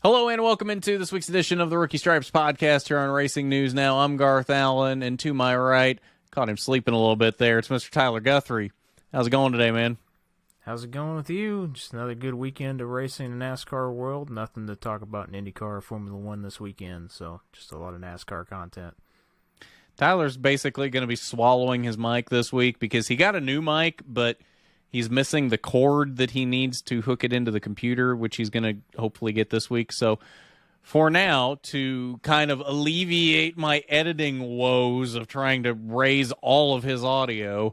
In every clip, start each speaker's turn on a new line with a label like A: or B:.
A: Hello and welcome into this week's edition of the Rookie Stripes podcast here on Racing News Now. I'm Garth, Allan, and to my right, caught him sleeping a little bit there, it's Mr. Tyler Guthrie. How's it going today, man?
B: How's it going with you? Just another good weekend of racing in the NASCAR world. Nothing to talk about in IndyCar or Formula One this weekend, so just a lot of NASCAR content.
A: Tyler's basically going to be swallowing his mic this week because he got a new mic, but he's missing the cord that he needs to hook it into the computer, which he's going to hopefully get this week. So for now, to kind of alleviate my editing woes of trying to raise all of his audio,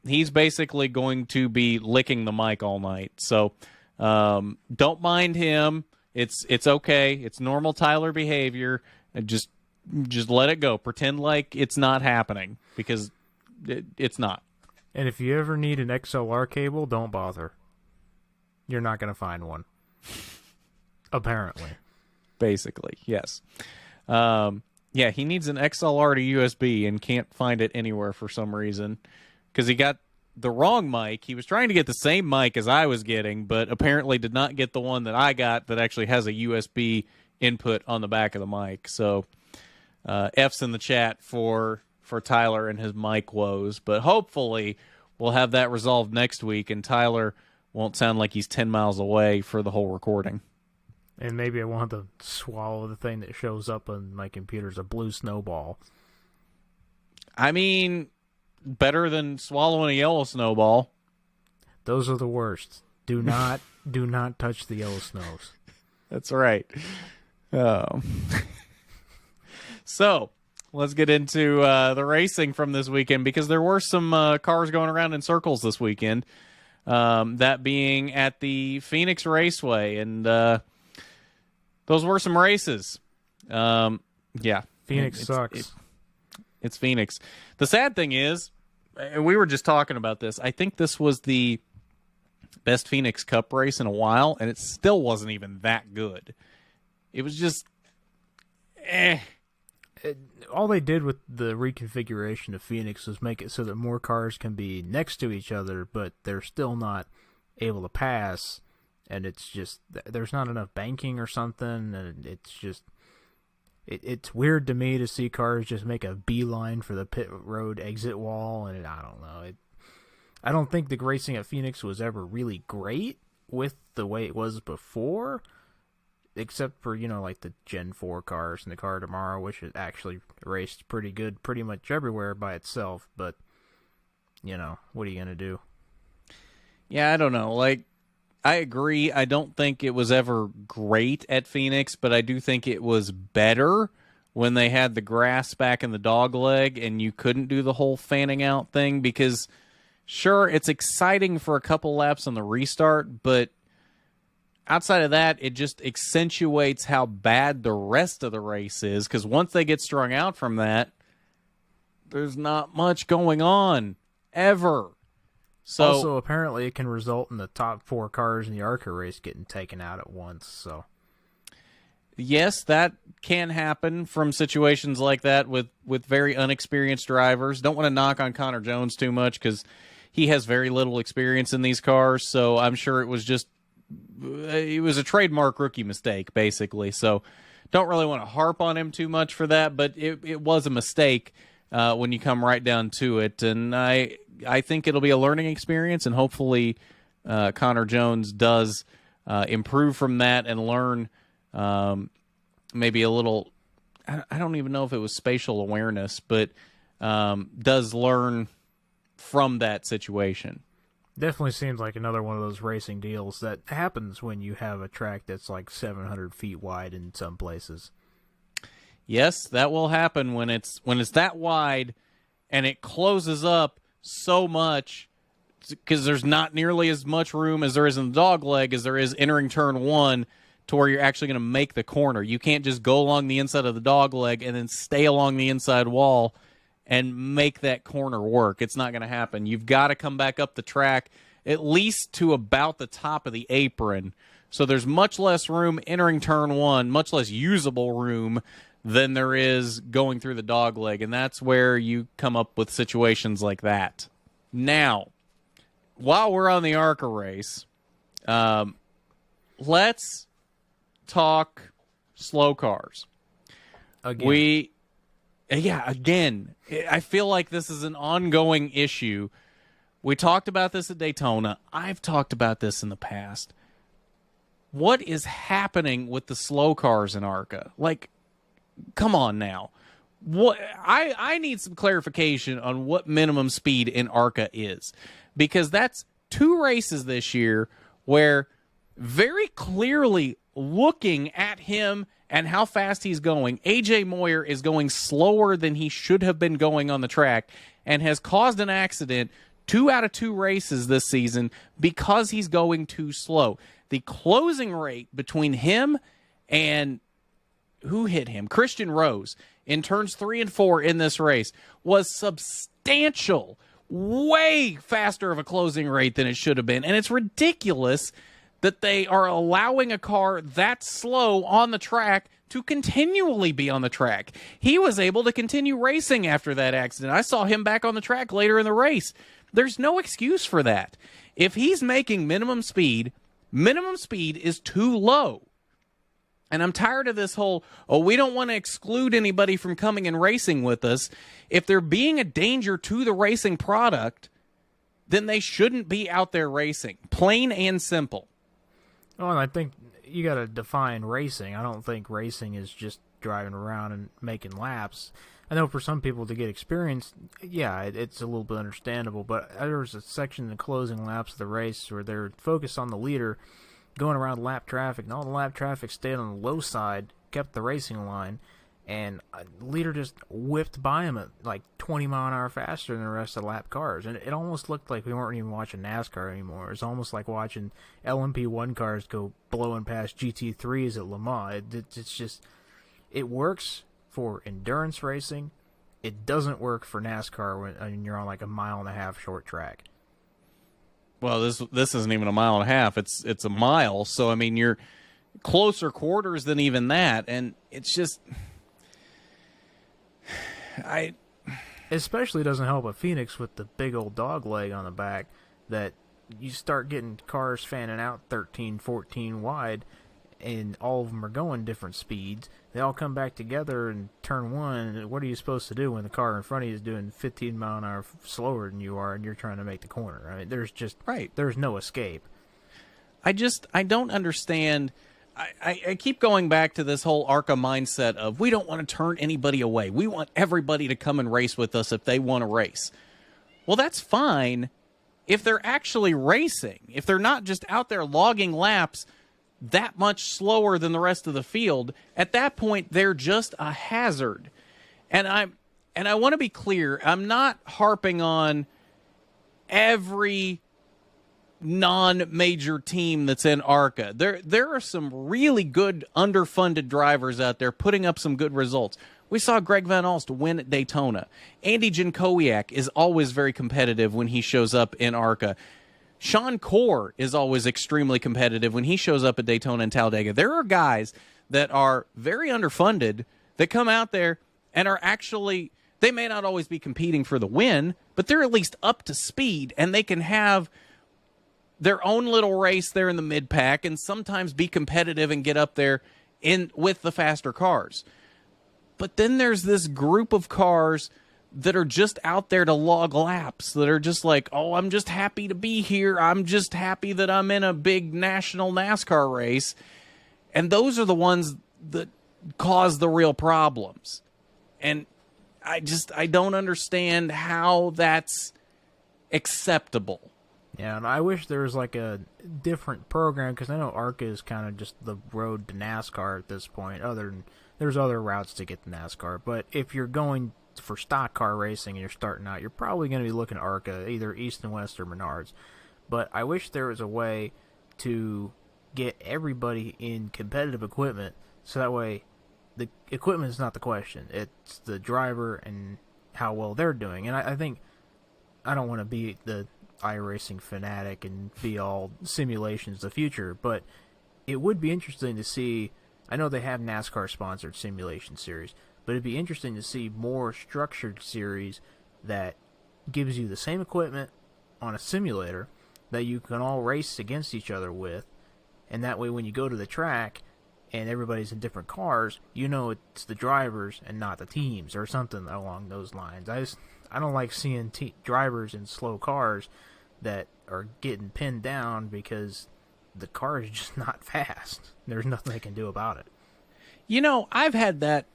A: he's basically going to be licking the mic all night. So don't mind him. It's okay. It's normal Tyler behavior. And just let it go. Pretend like it's not happening because it's not.
B: And if you ever need an XLR cable, don't bother. You're not going to find one. Apparently.
A: Basically, yes. Yeah, he needs an XLR to USB and can't find it anywhere for some reason because he got the wrong mic. He was trying to get the same mic as I was getting, but apparently did not get the one that I got that actually has a USB input on the back of the mic. So F's in the chat for Tyler and his mic woes, but hopefully we'll have that resolved next week and Tyler won't sound like he's 10 miles away for the whole recording.
B: And maybe I won't have to swallow the thing that shows up on my computer as a blue snowball.
A: I mean, better than swallowing a yellow snowball.
B: Those are the worst. Do not touch the yellow snows.
A: That's right. So let's get into the racing from this weekend because there were some cars going around in circles this weekend, that being at the Phoenix Raceway, and those were some races. Yeah.
B: Phoenix sucks.
A: It's Phoenix. The sad thing is, and we were just talking about this, I think this was the best Phoenix Cup race in a while, and it still wasn't even that good. It was just,
B: all they did with the reconfiguration of Phoenix was make it so that more cars can be next to each other, but they're still not able to pass, and it's just, there's not enough banking or something, and it's just, it's weird to me to see cars just make a beeline for the pit road exit wall, and I don't know. I don't think the racing at Phoenix was ever really great with the way it was before, except for, like the Gen 4 cars and the car tomorrow, which it actually raced pretty good pretty much everywhere by itself. But, what are you going to do?
A: Yeah, I don't know. I agree. I don't think it was ever great at Phoenix, but I do think it was better when they had the grass back in the dog leg and you couldn't do the whole fanning out thing because, sure, it's exciting for a couple laps on the restart, but outside of that, it just accentuates how bad the rest of the race is, because once they get strung out from that, there's not much going on, ever. So,
B: also, apparently, it can result in the top 4 cars in the ARCA race getting taken out at once. So,
A: yes, that can happen from situations like that with very unexperienced drivers. Don't want to knock on Connor Jones too much, because he has very little experience in these cars, so I'm sure it was a trademark rookie mistake, basically. So don't really want to harp on him too much for that, but it was a mistake when you come right down to it. And I think it'll be a learning experience, and hopefully Connor Jones does improve from that and learn maybe a little, I don't even know if it was spatial awareness, but does learn from that situation.
B: Definitely seems like another one of those racing deals that happens when you have a track that's like 700 feet wide in some places.
A: Yes, that will happen when it's that wide and it closes up so much because there's not nearly as much room as there is in the dog leg as there is entering turn 1 to where you're actually going to make the corner. You can't just go along the inside of the dog leg and then stay along the inside wall and make that corner work. It's not going to happen. You've got to come back up the track at least to about the top of the apron. So there's much less room entering turn 1, much less usable room than there is going through the dog leg. And that's where you come up with situations like that. Now, while we're on the ARCA race, let's talk slow cars.
B: Again.
A: Again, I feel like this is an ongoing issue. We talked about this at Daytona. I've talked about this in the past. What is happening with the slow cars in ARCA? Like, come on now. What I need some clarification on what minimum speed in ARCA is, because that's 2 races this year where very clearly looking at him and how fast he's going, AJ Moyer is going slower than he should have been going on the track and has caused an accident 2 out of 2 races this season because he's going too slow. The closing rate between him and who hit him? Christian Rose in turns 3 and 4 in this race was substantial, way faster of a closing rate than it should have been. And it's ridiculous that they are allowing a car that slow on the track to continually be on the track. He was able to continue racing after that accident. I saw him back on the track later in the race. There's no excuse for that. If he's making minimum speed is too low. And I'm tired of this whole, we don't want to exclude anybody from coming and racing with us. If they're being a danger to the racing product, then they shouldn't be out there racing. Plain and simple.
B: Oh, and I think you got to define racing. I don't think racing is just driving around and making laps. I know for some people to get experience, yeah, it's a little bit understandable, but there was a section in the closing laps of the race where they're focused on the leader going around lap traffic, and all the lap traffic stayed on the low side, kept the racing line, and the leader just whipped by him at like 20 mile an hour faster than the rest of the lap cars. And it almost looked like we weren't even watching NASCAR anymore. It's almost like watching LMP1 cars go blowing past GT3s at Le Mans. It's just, it works for endurance racing. It doesn't work for NASCAR when you're on like a 1.5 mile short track.
A: Well, this isn't even 1.5 miles. It's a mile. So I mean, you're closer quarters than even that, and it's just,
B: especially doesn't help a Phoenix with the big old dog leg on the back, that you start getting cars fanning out 13, 14 wide, and all of them are going different speeds. They all come back together in turn 1, and what are you supposed to do when the car in front of you is doing 15 mile an hour slower than you are and you're trying to make the corner? I mean, there's no escape.
A: I don't understand. I keep going back to this whole ARCA mindset of we don't want to turn anybody away. We want everybody to come and race with us if they want to race. Well, that's fine if they're actually racing. If they're not just out there logging laps that much slower than the rest of the field, at that point they're just a hazard. And I want to be clear, I'm not harping on every non-major team that's in ARCA. There are some really good underfunded drivers out there putting up some good results. We saw Greg Van Alst win at Daytona. Andy Jankowiak is always very competitive when he shows up in ARCA. Sean Corr is always extremely competitive when he shows up at Daytona and Talladega. There are guys that are very underfunded that come out there and are actually, they may not always be competing for the win, but they're at least up to speed, and they can have their own little race there in the mid-pack and sometimes be competitive and get up there with the faster cars. But then there's this group of cars that are just out there to log laps, that are just like, oh, I'm just happy to be here. I'm just happy that I'm in a big national NASCAR race. And those are the ones that cause the real problems. And I don't understand how that's acceptable.
B: Yeah, and I wish there was like a different program, because I know ARCA is kind of just the road to NASCAR at this point. There's other routes to get to NASCAR, but if you're going for stock car racing and you're starting out, you're probably going to be looking at ARCA, either East and West or Menards. But I wish there was a way to get everybody in competitive equipment, so that way the equipment is not the question. It's the driver and how well they're doing. And I think, I don't want to be the iRacing fanatic and be all simulations the future, but it would be interesting to see. I know they have NASCAR sponsored simulation series, but it'd be interesting to see more structured series that gives you the same equipment on a simulator that you can all race against each other with, and that way when you go to the track, and everybody's in different cars, you know it's the drivers and not the teams or something along those lines. I don't like seeing drivers in slow cars that are getting pinned down because the car is just not fast. There's nothing they can do about it.
A: You know, I've had that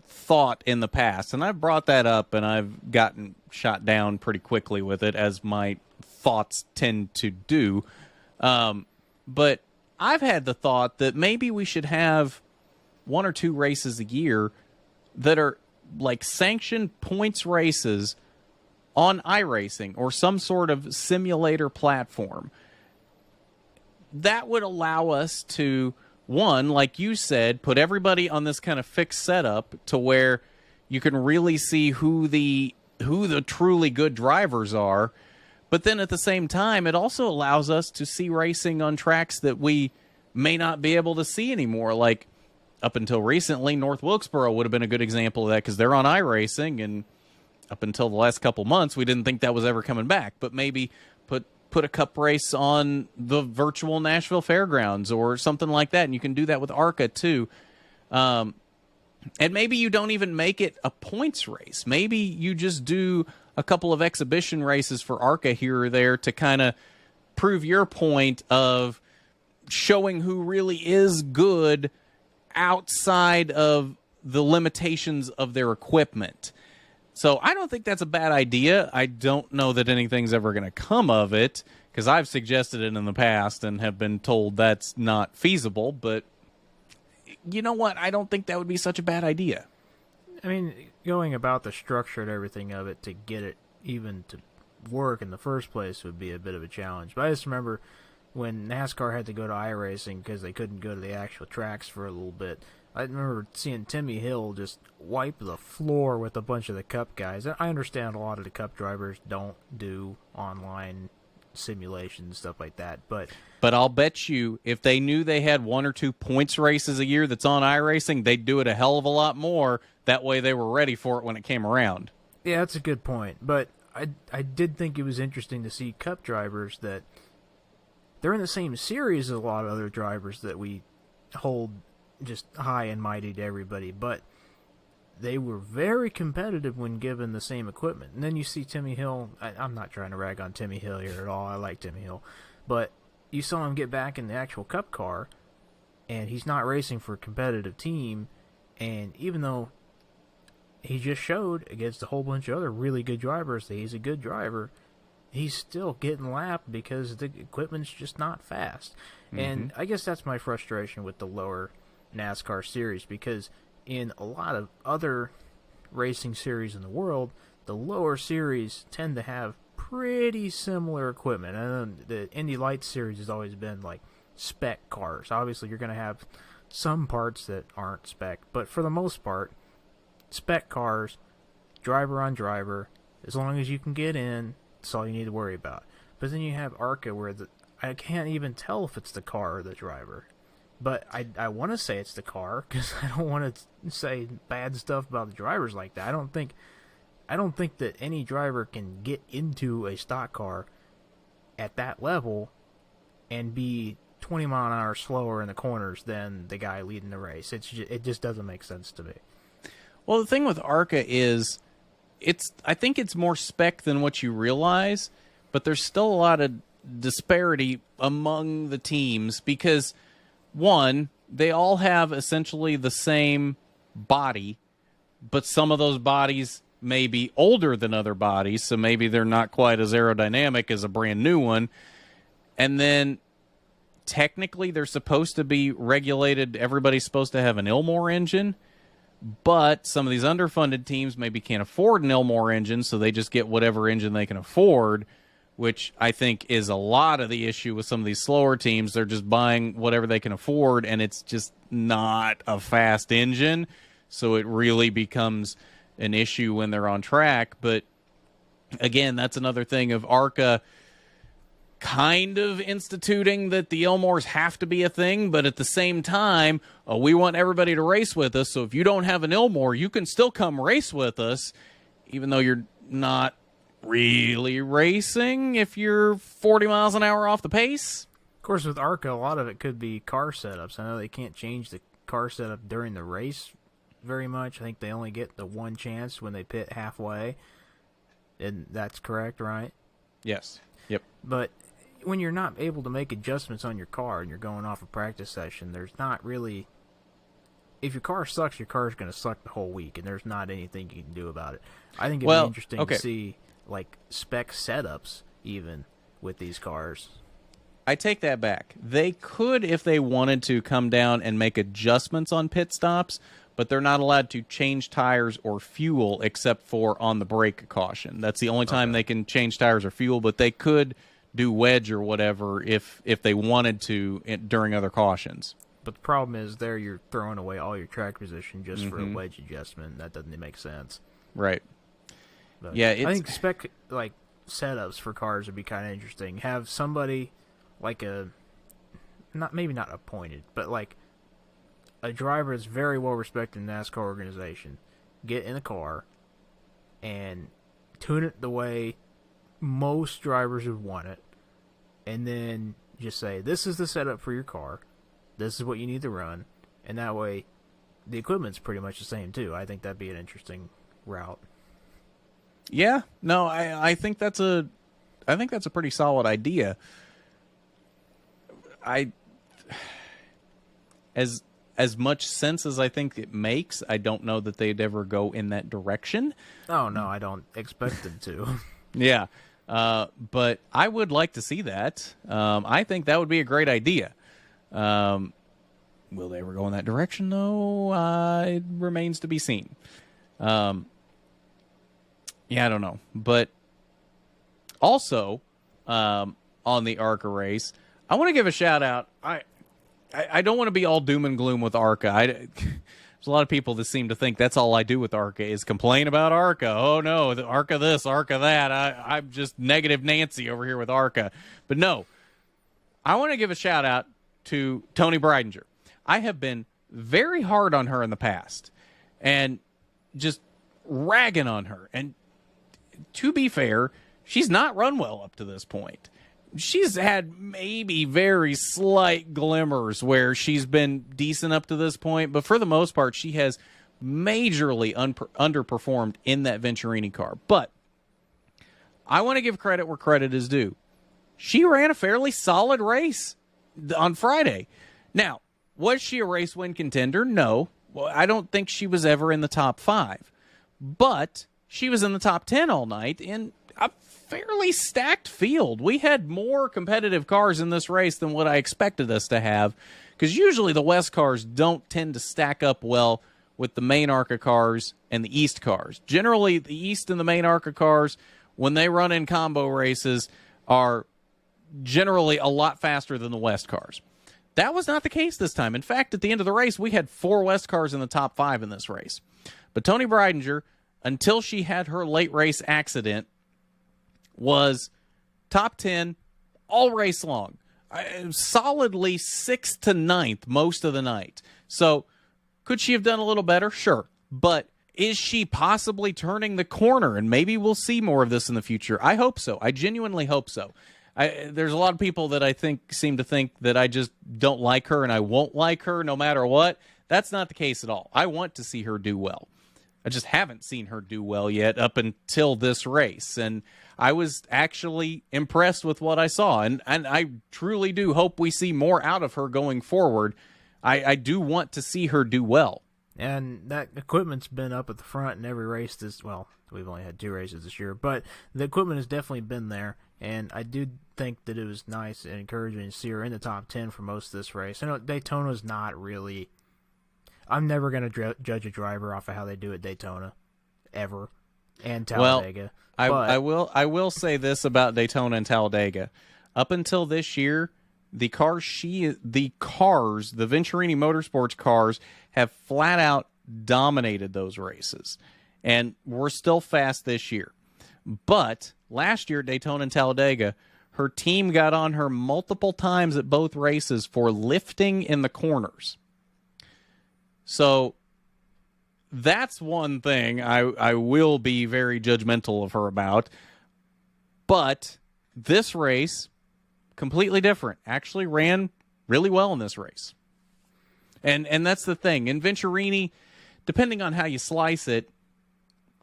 A: thought in the past, and I've brought that up, and I've gotten shot down pretty quickly with it, as my thoughts tend to do. But I've had the thought that maybe we should have 1 or 2 races a year that are like sanctioned points races on iRacing or some sort of simulator platform. That would allow us to, one, like you said, put everybody on this kind of fixed setup to where you can really see who the truly good drivers are. But then at the same time, it also allows us to see racing on tracks that we may not be able to see anymore. Like up until recently, North Wilkesboro would have been a good example of that because they're on iRacing, and up until the last couple months, we didn't think that was ever coming back. But maybe put a cup race on the virtual Nashville Fairgrounds or something like that, and you can do that with ARCA too. And maybe you don't even make it a points race. Maybe you just do a couple of exhibition races for ARCA here or there to kind of prove your point of showing who really is good outside of the limitations of their equipment. So I don't think that's a bad idea. I don't know that anything's ever going to come of it, because I've suggested it in the past and have been told that's not feasible. But you know what? I don't think that would be such a bad idea.
B: I mean, going about the structure and everything of it to get it even to work in the first place would be a bit of a challenge. But I just remember when NASCAR had to go to iRacing because they couldn't go to the actual tracks for a little bit. I remember seeing Timmy Hill just wipe the floor with a bunch of the Cup guys. I understand a lot of the Cup drivers don't do online simulations, stuff like that. But
A: I'll bet you if they knew they had 1 or 2 points races a year that's on iRacing, they'd do it a hell of a lot more. That way they were ready for it when it came around.
B: Yeah, that's a good point. But I did think it was interesting to see Cup drivers that they're in the same series as a lot of other drivers that we hold just high and mighty to everybody, but they were very competitive when given the same equipment. And then you see Timmy Hill. I'm not trying to rag on Timmy Hill here at all. I like Timmy Hill. But you saw him get back in the actual Cup car, and he's not racing for a competitive team. And even though he just showed against a whole bunch of other really good drivers that he's a good driver, he's still getting lapped because the equipment's just not fast. Mm-hmm. And I guess that's my frustration with the lower NASCAR series, because in a lot of other racing series in the world, the lower series tend to have pretty similar equipment. And the Indy Lights series has always been like spec cars. Obviously, you're going to have some parts that aren't spec, but for the most part, spec cars, driver on driver, as long as you can get in, that's all you need to worry about. But then you have ARCA where I can't even tell if it's the car or the driver. But I want to say it's the car because I don't want to say bad stuff about the drivers like that. I don't think that any driver can get into a stock car at that level and be 20 mile an hour slower in the corners than the guy leading the race. It just doesn't make sense to me.
A: Well, the thing with ARCA is I think it's more spec than what you realize, but there's still a lot of disparity among the teams because, one, they all have essentially the same body, but some of those bodies may be older than other bodies, so maybe they're not quite as aerodynamic as a brand new one. And then technically they're supposed to be regulated. Everybody's supposed to have an Ilmor engine, but some of these underfunded teams maybe can't afford an Ilmor engine, so they just get whatever engine they can afford, which I think is a lot of the issue with some of these slower teams. They're just buying whatever they can afford, and it's just not a fast engine, so it really becomes an issue when they're on track. But again, that's another thing of ARCA kind of instituting that the Ilmors have to be a thing, but at the same time, we want everybody to race with us, so if you don't have an Ilmor, you can still come race with us, even though you're not really racing if you're 40 miles an hour off the pace.
B: course, with ARCA, a lot of it could be car setups. I know they can't change the car setup during the race very much. I think they only get the one chance when they pit halfway. And that's correct, right?
A: Yes. Yep.
B: But when you're not able to make adjustments on your car and you're going off a practice session, there's not really... If your car sucks, your car's going to suck the whole week, and there's not anything you can do about it. I think it'd be interesting to see like spec setups even with these cars.
A: I take that back. They could, if they wanted to, come down and make adjustments on pit stops, but they're not allowed to change tires or fuel except for on the brake caution. That's the only time they can change tires or fuel, but they could do wedge or whatever if they wanted to during other cautions.
B: But the problem is there you're throwing away all your track position just for a wedge adjustment. That doesn't make sense.
A: Right.
B: But
A: yeah,
B: I think spec like setups for cars would be kind of interesting. Have somebody like maybe not appointed, but like a driver that's very well respected in the NASCAR organization get in a car and tune it the way most drivers would want it, and then just say, this is the setup for your car, this is what you need to run, and that way the equipment's pretty much the same too. I think that'd be an interesting route.
A: Yeah, no, I think that's a pretty solid idea. As much sense as I think it makes, I don't know that they'd ever go in that direction.
B: Oh, no, I don't expect them to.
A: Yeah, but I would like to see that. I think that would be a great idea. Will they ever go in that direction, though? It remains to be seen. Yeah, I don't know. But also, on the ARCA race, I want to give a shout-out. I don't want to be all doom and gloom with ARCA. There's a lot of people that seem to think that's all I do with ARCA is complain about ARCA. Oh, no, the ARCA this, ARCA that. I'm just negative Nancy over here with ARCA. But no, I want to give a shout-out to Toni Breidinger. I have been very hard on her in the past and just ragging on her. And to be fair, she's not run well up to this point. She's had maybe very slight glimmers where she's been decent up to this point, but for the most part, she has majorly underperformed in that Venturini car. But I want to give credit where credit is due. She ran a fairly solid race on Friday. Now, was she a race win contender? No. Well, I don't think she was ever in the top 5. But she was in the top 10 all night in a fairly stacked field. We had more competitive cars in this race than what I expected us to have, because usually the West cars don't tend to stack up well with the main ARCA cars and the East cars. Generally, the East and the main ARCA cars, when they run in combo races, are generally a lot faster than the West cars. That was not the case this time. In fact, at the end of the race, we had 4 West cars in the top 5 in this race. But Toni Breidinger, until she had her late race accident, was top 10 all race long. Solidly 6th to 9th most of the night. So, could she have done a little better? Sure. But is she possibly turning the corner? And maybe we'll see more of this in the future. I hope so. I genuinely hope so. There's a lot of people that I think seem to think that I just don't like her and I won't like her no matter what. That's not the case at all. I want to see her do well. I just haven't seen her do well yet up until this race. And I was actually impressed with what I saw. And I truly do hope we see more out of her going forward. I do want to see her do well.
B: And that equipment's been up at the front in every race we've only had 2 races this year, but the equipment has definitely been there. And I do think that it was nice and encouraging to see her in the top 10 for most of this race. I know Daytona's not really... I'm never going to judge a driver off of how they do at Daytona, ever, and Talladega.
A: Well, I will say this about Daytona and Talladega. Up until this year, the Venturini Motorsports cars have flat out dominated those races, and we're still fast this year. But last year at Daytona and Talladega, her team got on her multiple times at both races for lifting in the corners. So that's one thing I will be very judgmental of her about. But this race, completely different. Actually ran really well in this race. And that's the thing. And Venturini, depending on how you slice it,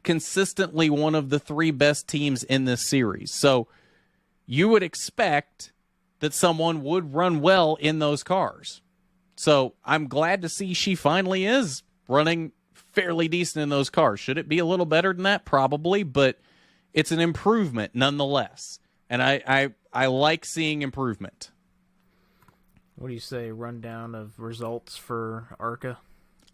A: consistently one of the 3 best teams in this series. So you would expect that someone would run well in those cars. So I'm glad to see she finally is running fairly decent in those cars. Should it be a little better than that? Probably, but it's an improvement nonetheless. And I like seeing improvement.
B: What do you say, rundown of results for ARCA?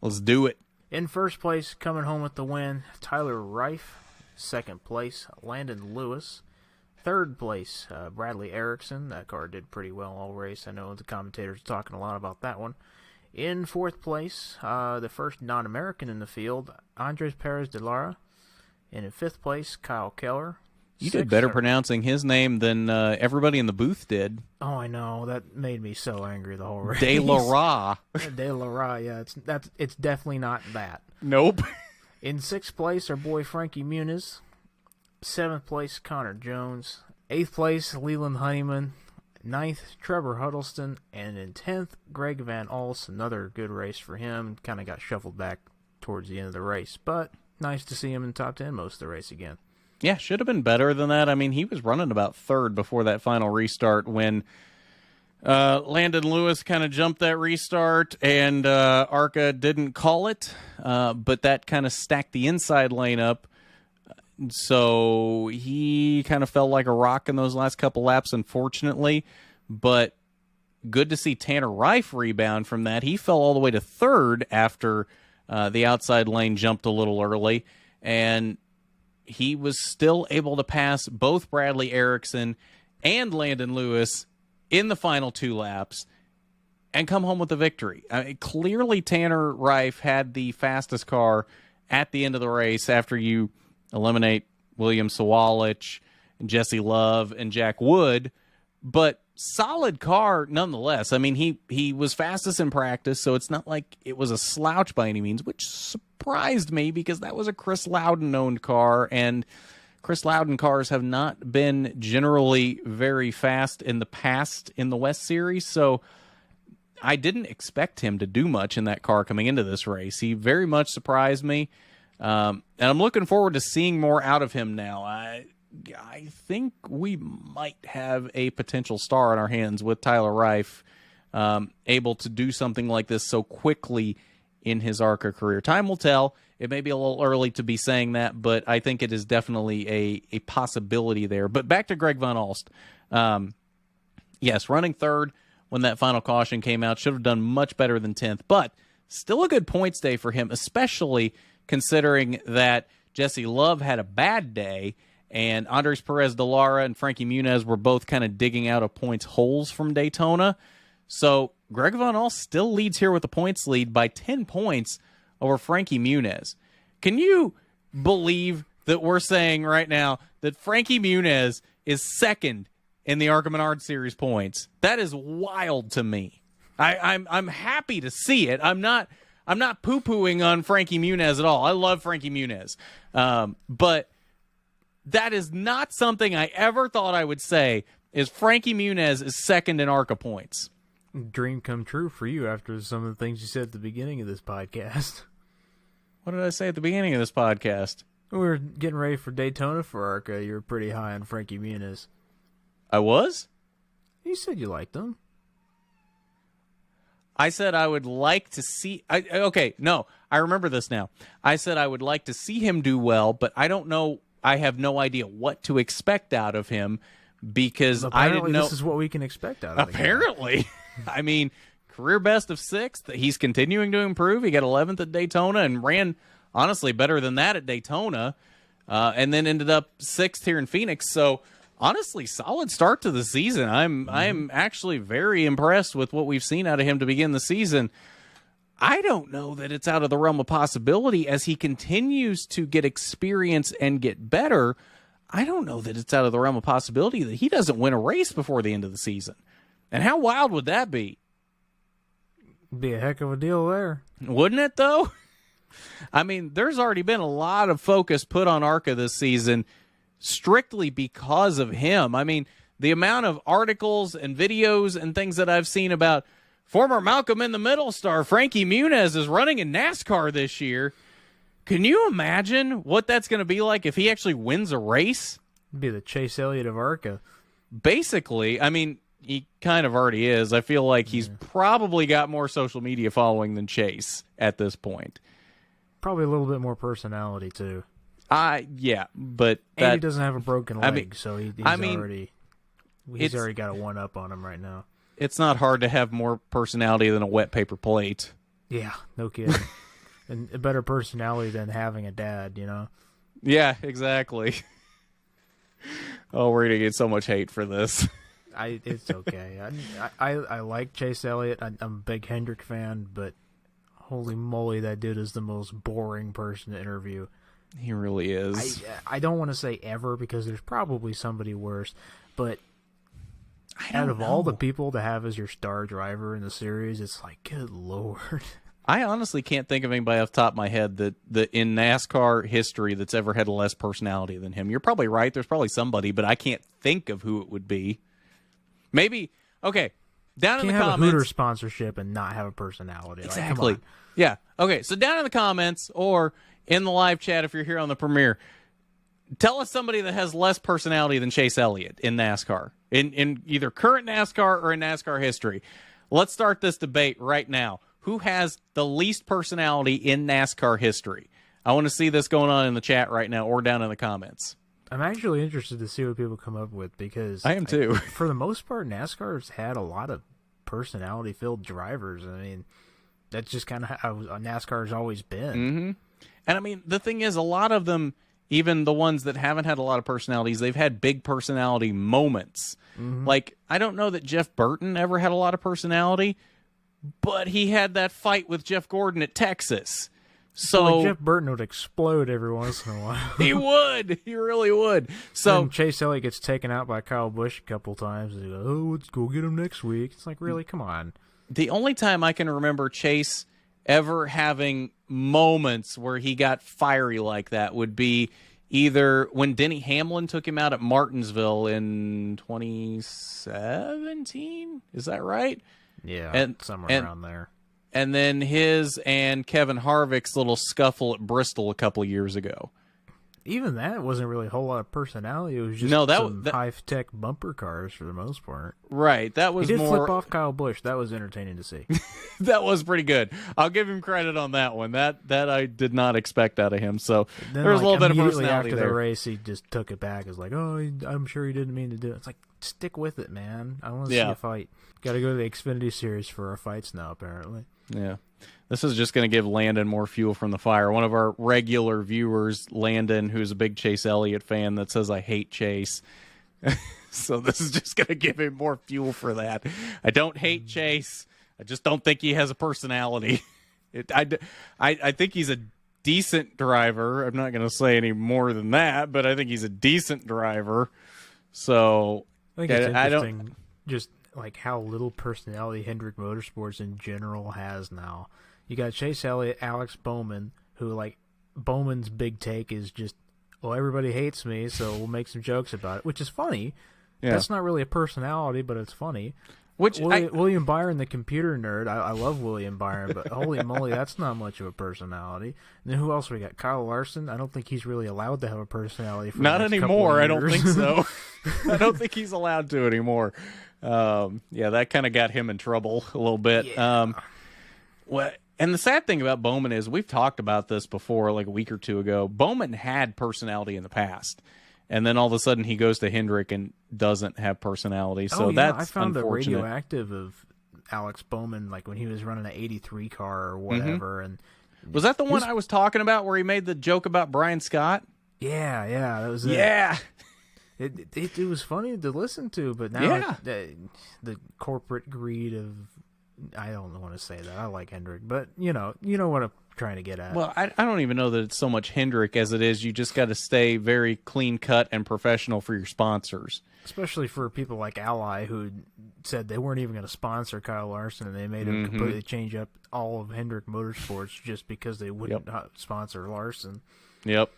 A: Let's do it.
B: In first place, coming home with the win, Tyler Reif. Second place, Landon Lewis. Third place, Bradley Erickson. That car did pretty well all race. I know the commentators are talking a lot about that one. In fourth place, the first non-American in the field, Andres Perez de Lara. And in fifth place, Kyle Keller.
A: You did better pronouncing his name than everybody in the booth did.
B: Oh, I know. That made me so angry the whole race.
A: De Lara.
B: De Lara, yeah. It's definitely not that.
A: Nope.
B: In sixth place, our boy Frankie Muniz. Seventh place, Connor Jones. Eighth place, Leland Honeyman. Ninth, Trevor Huddleston. And in 10th, Greg Van Alst. Another good race for him. Kind of got shuffled back towards the end of the race. But nice to see him in the top 10 most of the race again.
A: Yeah, should have been better than that. I mean, he was running about third before that final restart when Landon Lewis kind of jumped that restart and ARCA didn't call it, but that kind of stacked the inside lane up. So he kind of fell like a rock in those last couple laps, unfortunately. But good to see Tanner Reif rebound from that. He fell all the way to third after the outside lane jumped a little early, and he was still able to pass both Bradley Erickson and Landon Lewis in the final 2 laps and come home with the victory. I mean, clearly Tanner Reif had the fastest car at the end of the race after you eliminate William Sawalich and Jesse Love and Jack Wood, but solid car nonetheless. I mean, he was fastest in practice, so it's not like it was a slouch by any means, which surprised me because that was a Chris Loudon-owned car, and Chris Loudon cars have not been generally very fast in the past in the West Series, so I didn't expect him to do much in that car coming into this race. He very much surprised me, and I'm looking forward to seeing more out of him now. I think we might have a potential star on our hands with Tyler Reif able to do something like this so quickly in his ARCA career. Time will tell. It may be a little early to be saying that, but I think it is definitely a possibility there. But back to Greg Van Alst. Yes, running third when that final caution came out. Should have done much better than 10th, but still a good points day for him, especially considering that Jesse Love had a bad day and Andres Perez de Lara and Frankie Muniz were both kind of digging out of points holes from Daytona. So Greg Van Alst still leads here with the points lead by 10 points over Frankie Muniz. Can you believe that we're saying right now that Frankie Muniz is second in the ARCA Menard Series points? That is wild to me. I'm happy to see it. I'm not poo-pooing on Frankie Muniz at all. I love Frankie Muniz. But that is not something I ever thought I would say, is Frankie Muniz is second in ARCA points.
B: Dream come true for you after some of the things you said at the beginning of this podcast.
A: What did I say at the beginning of this podcast?
B: We were getting ready for Daytona for ARCA. You were pretty high on Frankie Muniz.
A: I was?
B: You said you liked him.
A: I said I would like to see... okay, no, I remember this now. I said I would like to see him do well, but I don't know... I have no idea what to expect out of him because I didn't know...
B: this is what we can expect out of him.
A: Apparently. I mean, career best of 6th. He's continuing to improve. He got 11th at Daytona and ran, honestly, better than that at Daytona, and then ended up 6th here in Phoenix. So, honestly, solid start to the season. I'm actually very impressed with what we've seen out of him to begin the season. I don't know that it's out of the realm of possibility as he continues to get experience and get better. I don't know that it's out of the realm of possibility that he doesn't win a race before the end of the season. And how wild would that be?
B: Be a heck of a deal there.
A: Wouldn't it, though? I mean, there's already been a lot of focus put on ARCA this season strictly because of him. I mean, the amount of articles and videos and things that I've seen about former Malcolm in the Middle star Frankie Muniz is running in NASCAR this year. Can you imagine what that's going to be like if he actually wins a race?
B: It'd be the Chase Elliott of ARCA.
A: Basically, I mean, he kind of already is. I feel like he's probably got more social media following than Chase at this point.
B: Probably a little bit more personality, too.
A: Yeah, but
B: and he doesn't have a broken leg,
A: I mean,
B: so he's already got a one-up on him right now.
A: It's not hard to have more personality than a wet paper plate.
B: Yeah, no kidding. And a better personality than having a dad, you know?
A: Yeah, exactly. Oh, we're going to get so much hate for this.
B: It's okay. I like Chase Elliott. I'm a big Hendrick fan, but holy moly, that dude is the most boring person to interview.
A: He really is.
B: I don't want to say ever because there's probably somebody worse, but out of all the people to have as your star driver in the series, it's like, good Lord.
A: I honestly can't think of anybody off the top of my head that in NASCAR history that's ever had less personality than him. You're probably right. There's probably somebody, but I can't think of who it would be. Maybe, okay, down in the comments.
B: Can't have a Hooter sponsorship and not have a personality.
A: Exactly.
B: Like, come on.
A: Yeah. Okay, so down in the comments or in the live chat if you're here on the premiere, tell us somebody that has less personality than Chase Elliott in NASCAR, in either current NASCAR or in NASCAR history. Let's start this debate right now. Who has the least personality in NASCAR history? I want to see this going on in the chat right now or down in the comments.
B: I'm actually interested to see what people come up with because
A: I am too.
B: For the most part, NASCAR's had a lot of personality-filled drivers. I mean, that's just kind of how NASCAR's always been.
A: Mm-hmm. And I mean, the thing is, a lot of them, even the ones that haven't had a lot of personalities, they've had big personality moments. Mm-hmm. Like, I don't know that Jeff Burton ever had a lot of personality, but he had that fight with Jeff Gordon at Texas. So
B: like Jeff Burton would explode every once in a while.
A: He would. He really would. So
B: and Chase Elliott gets taken out by Kyle Busch a couple times. And he goes, "Oh, let's go get him next week." It's like, really? Come on.
A: The only time I can remember Chase ever having moments where he got fiery like that would be either when Denny Hamlin took him out at Martinsville in 2017. Is that right?
B: Yeah, somewhere around there.
A: And then his and Kevin Harvick's little scuffle at Bristol a couple of years ago.
B: Even that wasn't really a whole lot of personality. It was just some high-tech bumper cars for the most part.
A: Right. That was
B: he did
A: more...
B: flip off Kyle Busch. That was entertaining to see.
A: That was pretty good. I'll give him credit on that one. That I did not expect out of him. So
B: then,
A: there was a little bit of personality
B: after
A: there.
B: The race, he just took it back. It was like, oh, I'm sure he didn't mean to do it. It's like, stick with it, man. I want to see a fight. Got to go to the Xfinity Series for our fights now, apparently.
A: Yeah. This is just going to give Landon more fuel from the fire. One of our regular viewers, Landon, who's a big Chase Elliott fan, that says, I hate Chase. So this is just going to give him more fuel for that. I don't hate Chase. I just don't think he has a personality. I think he's a decent driver. I'm not going to say any more than that, but I think he's a decent driver. So
B: I think it's interesting just like how little personality Hendrick Motorsports in general has now. You got Chase Elliott, Alex Bowman, who, like, Bowman's big take is just, well, everybody hates me, so we'll make some jokes about it, which is funny. Yeah. That's not really a personality, but it's funny. William Byron, the computer nerd, I love William Byron, but holy moly, that's not much of a personality. And then who else we got? Kyle Larson? I don't think he's really allowed to have a personality. For
A: not anymore. I don't think so. I don't think he's allowed to anymore. Yeah, that kind of got him in trouble a little bit. Yeah. And the sad thing about Bowman is we've talked about this before, like a week or two ago. Bowman had personality in the past, and then all of a sudden he goes to Hendrick and doesn't have personality. So that's
B: I found
A: unfortunate.
B: a radioactive of Alex Bowman, like when he was running an '83 car or whatever. And
A: was that the one I was talking about where he made the joke about Brian Scott?
B: Yeah, that was it.
A: Yeah.
B: It was funny to listen to, but now the corporate greed of. I don't want to say that. I like Hendrick, but you know what I'm trying to get at.
A: Well, I don't even know that it's so much Hendrick as it is you just got to stay very clean cut and professional for your sponsors.
B: Especially for people like Ally, who said they weren't even going to sponsor Kyle Larson, and they made him completely change up all of Hendrick Motorsports just because they wouldn't sponsor Larson.
A: Yep.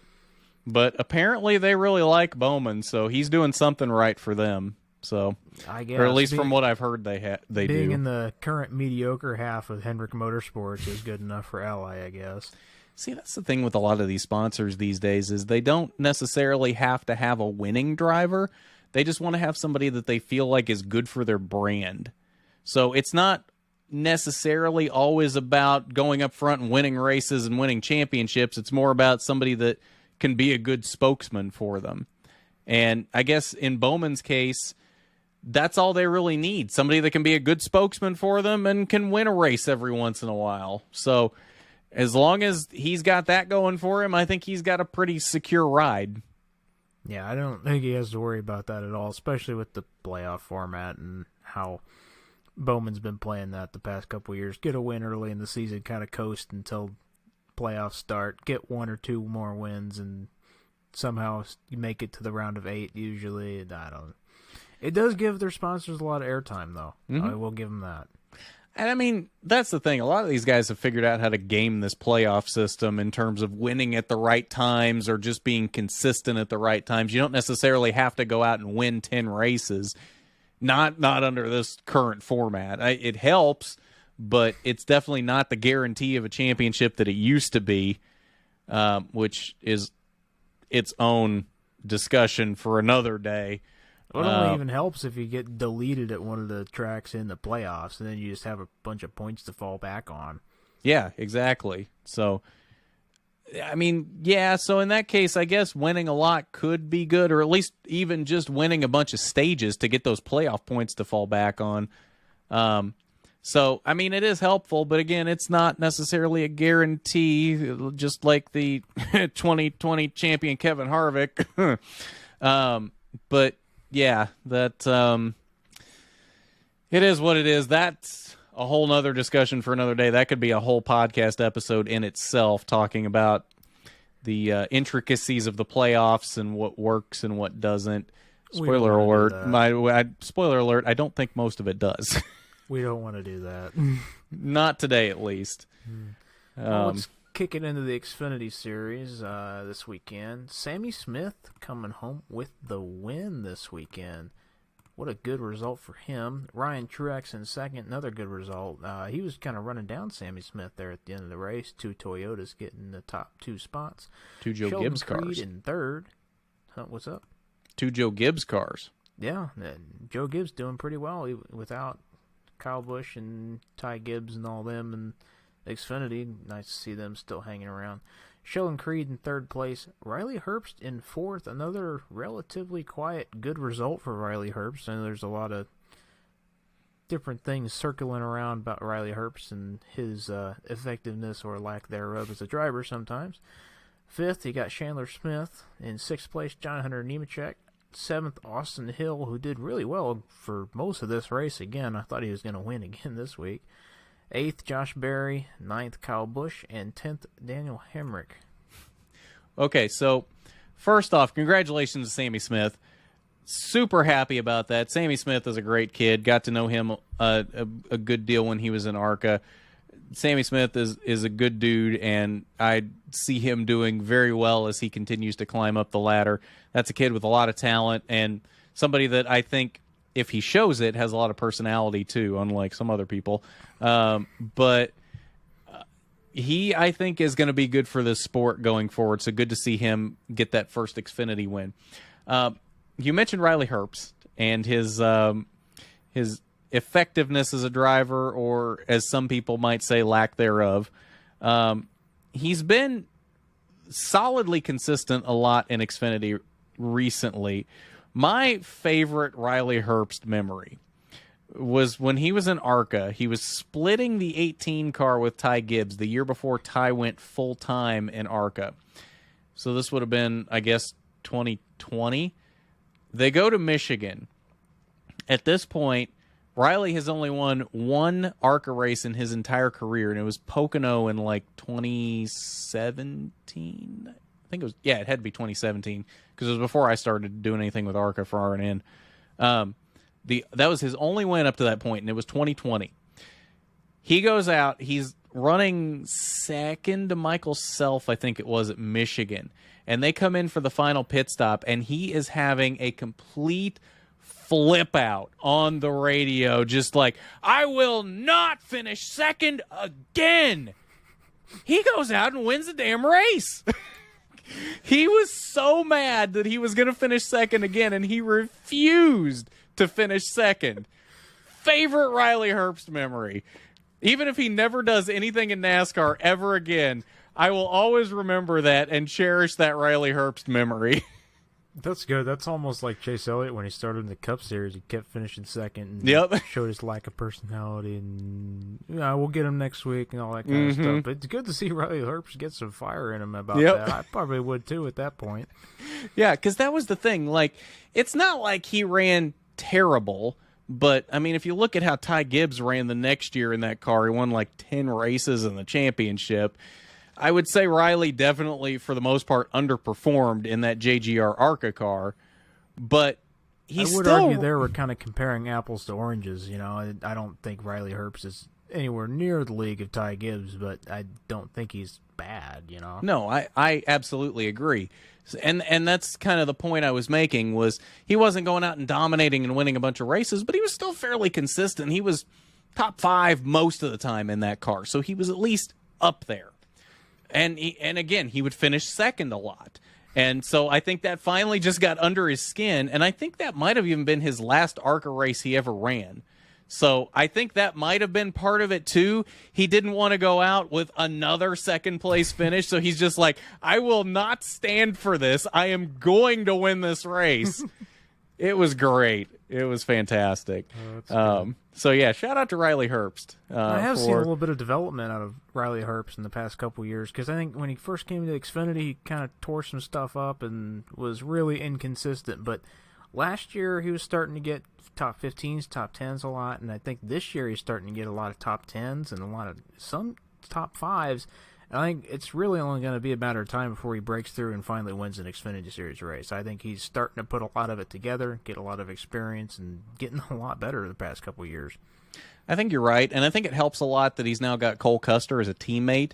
A: But apparently they really like Bowman, so he's doing something right for them.
B: So, I guess,
A: or at least from what I've heard, they do.
B: Being in the current mediocre half of Hendrick Motorsports is good enough for Ally, I guess.
A: See, that's the thing with a lot of these sponsors these days is they don't necessarily have to have a winning driver. They just want to have somebody that they feel like is good for their brand. So it's not necessarily always about going up front and winning races and winning championships. It's more about somebody that can be a good spokesman for them. And I guess in Bowman's case, that's all they really need. Somebody that can be a good spokesman for them and can win a race every once in a while. So as long as he's got that going for him, I think he's got a pretty secure ride.
B: Yeah, I don't think he has to worry about that at all, especially with the playoff format and how Bowman's been playing that the past couple of years. Get a win early in the season, kind of coast until playoffs start, get 1 or 2 more wins, and somehow you make it to the round of 8 usually. It does give their sponsors a lot of airtime, though. Mm-hmm. I will give them that.
A: And I mean, that's the thing. A lot of these guys have figured out how to game this playoff system in terms of winning at the right times or just being consistent at the right times. You don't necessarily have to go out and win 10 races. Not under this current format. It helps, but it's definitely not the guarantee of a championship that it used to be, which is its own discussion for another day.
B: It only even helps if you get deleted at one of the tracks in the playoffs, and then you just have a bunch of points to fall back on.
A: Yeah, exactly. So, I mean, yeah, so in that case, I guess winning a lot could be good, or at least even just winning a bunch of stages to get those playoff points to fall back on. So, I mean, it is helpful, but again, it's not necessarily a guarantee, just like the 2020 champion Kevin Harvick. But yeah, that it is what it is. That's a whole nother discussion for another day. That could be a whole podcast episode in itself, talking about the intricacies of the playoffs and what works and what doesn't. Spoiler alert! Spoiler alert! I don't think most of it does.
B: We don't want to do that.
A: Not today, at least.
B: Let's kick it into the Xfinity Series this weekend. Sammy Smith coming home with the win this weekend. What a good result for him. Ryan Truex in second, another good result. He was kind of running down Sammy Smith there at the end of the race. 2 Toyotas getting the top 2 spots.
A: 2 Joe
B: Sheldon
A: Gibbs
B: Creed
A: cars.
B: in third. What's up?
A: 2 Joe Gibbs cars.
B: Yeah, Joe Gibbs doing pretty well without Kyle Busch and Ty Gibbs and all them and Xfinity. Nice to see them still hanging around. Sheldon Creed in third place. Riley Herbst in fourth. Another relatively quiet, good result for Riley Herbst. I know there's a lot of different things circling around about Riley Herbst and his effectiveness or lack thereof as a driver sometimes. Fifth, you got Chandler Smith. In sixth place, John Hunter Nemechek. Seventh, Austin Hill, who did really well for most of this race. Again, I thought he was going to win again this week. 8th, Josh Berry. 9th, Kyle Busch. And 10th, Daniel Hemrick.
A: Okay, so first off, congratulations to Sammy Smith. Super happy about that. Sammy Smith is a great kid. Got to know him a good deal when he was in ARCA. Sammy Smith is a good dude, and I see him doing very well as he continues to climb up the ladder. That's a kid with a lot of talent and somebody that I think, if he shows it, has a lot of personality too, unlike some other people. But he, I think, is going to be good for this sport going forward. So good to see him get that first Xfinity win. You mentioned Riley Herbst and his effectiveness as a driver, or as some people might say, lack thereof. He's been solidly consistent a lot in Xfinity recently. My favorite Riley Herbst memory was when he was in ARCA. He was splitting the 18 car with Ty Gibbs the year before Ty went full-time in ARCA. So this would have been, I guess, 2020. They go to Michigan. At this point, Riley has only won one ARCA race in his entire career, and it was Pocono in like 2017. I think it was, yeah, it had to be 2017 because it was before I started doing anything with ARCA for RNN. That was his only win up to that point, and it was 2020. He goes out, he's running second to Michael Self, I think it was, at Michigan, and they come in for the final pit stop, and he is having a complete flip out on the radio, just like, I will not finish second again. He goes out and wins the damn race. He was so mad that he was going to finish second again, and he refused to finish second. Favorite Riley Herbst memory. Even if he never does anything in NASCAR ever again, I will always remember that and cherish that Riley Herbst memory.
B: That's good. That's almost like Chase Elliott when he started in the Cup Series. He kept finishing second and showed his lack of personality. And we'll get him next week and all that kind of stuff. But it's good to see Riley Herbst get some fire in him about that. I probably would too at that point.
A: Yeah, because that was the thing. Like, it's not like he ran terrible. But, I mean, if you look at how Ty Gibbs ran the next year in that car, he won like 10 races in the championship. I would say Riley definitely, for the most part, underperformed in that JGR ARCA car. But I would
B: argue there we're kind of comparing apples to oranges. You know, I don't think Riley Herbst is anywhere near the league of Ty Gibbs, but I don't think he's bad, you know.
A: No, I absolutely agree. And that's kind of the point I was making, was he wasn't going out and dominating and winning a bunch of races, but he was still fairly consistent. He was top 5 most of the time in that car, so he was at least up there. And again, he would finish second a lot. And so I think that finally just got under his skin, and I think that might have even been his last ARCA race he ever ran. So I think that might have been part of it too. He didn't want to go out with another second place finish, so he's just like, I will not stand for this. I am going to win this race. It was great. It was fantastic. So yeah, shout out to Riley Herbst.
B: I have seen a little bit of development out of Riley Herbst in the past couple of years, because I think when he first came to Xfinity, he kind of tore some stuff up and was really inconsistent. But last year, he was starting to get top 15s, top 10s a lot, and I think this year he's starting to get a lot of top 10s and a lot of some top 5s. And I think it's really only going to be a matter of time before he breaks through and finally wins an Xfinity Series race. I think he's starting to put a lot of it together, get a lot of experience, and getting a lot better the past couple of years.
A: I think you're right, and I think it helps a lot that he's now got Cole Custer as a teammate.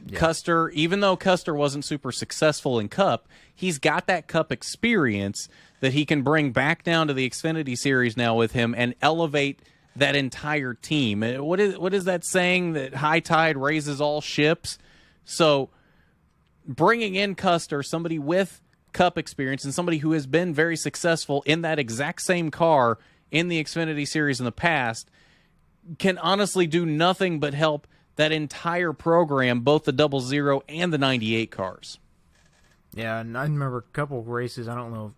A: Yeah. Custer, even though Custer wasn't super successful in Cup, he's got that Cup experience that he can bring back down to the Xfinity Series now with him and elevate that entire team. What is that saying, that high tide raises all ships? So bringing in Custer, somebody with Cup experience and somebody who has been very successful in that exact same car in the Xfinity Series in the past, can honestly do nothing but help that entire program, both the 00 and the 98 cars.
B: Yeah, and I remember a couple of races, I don't know,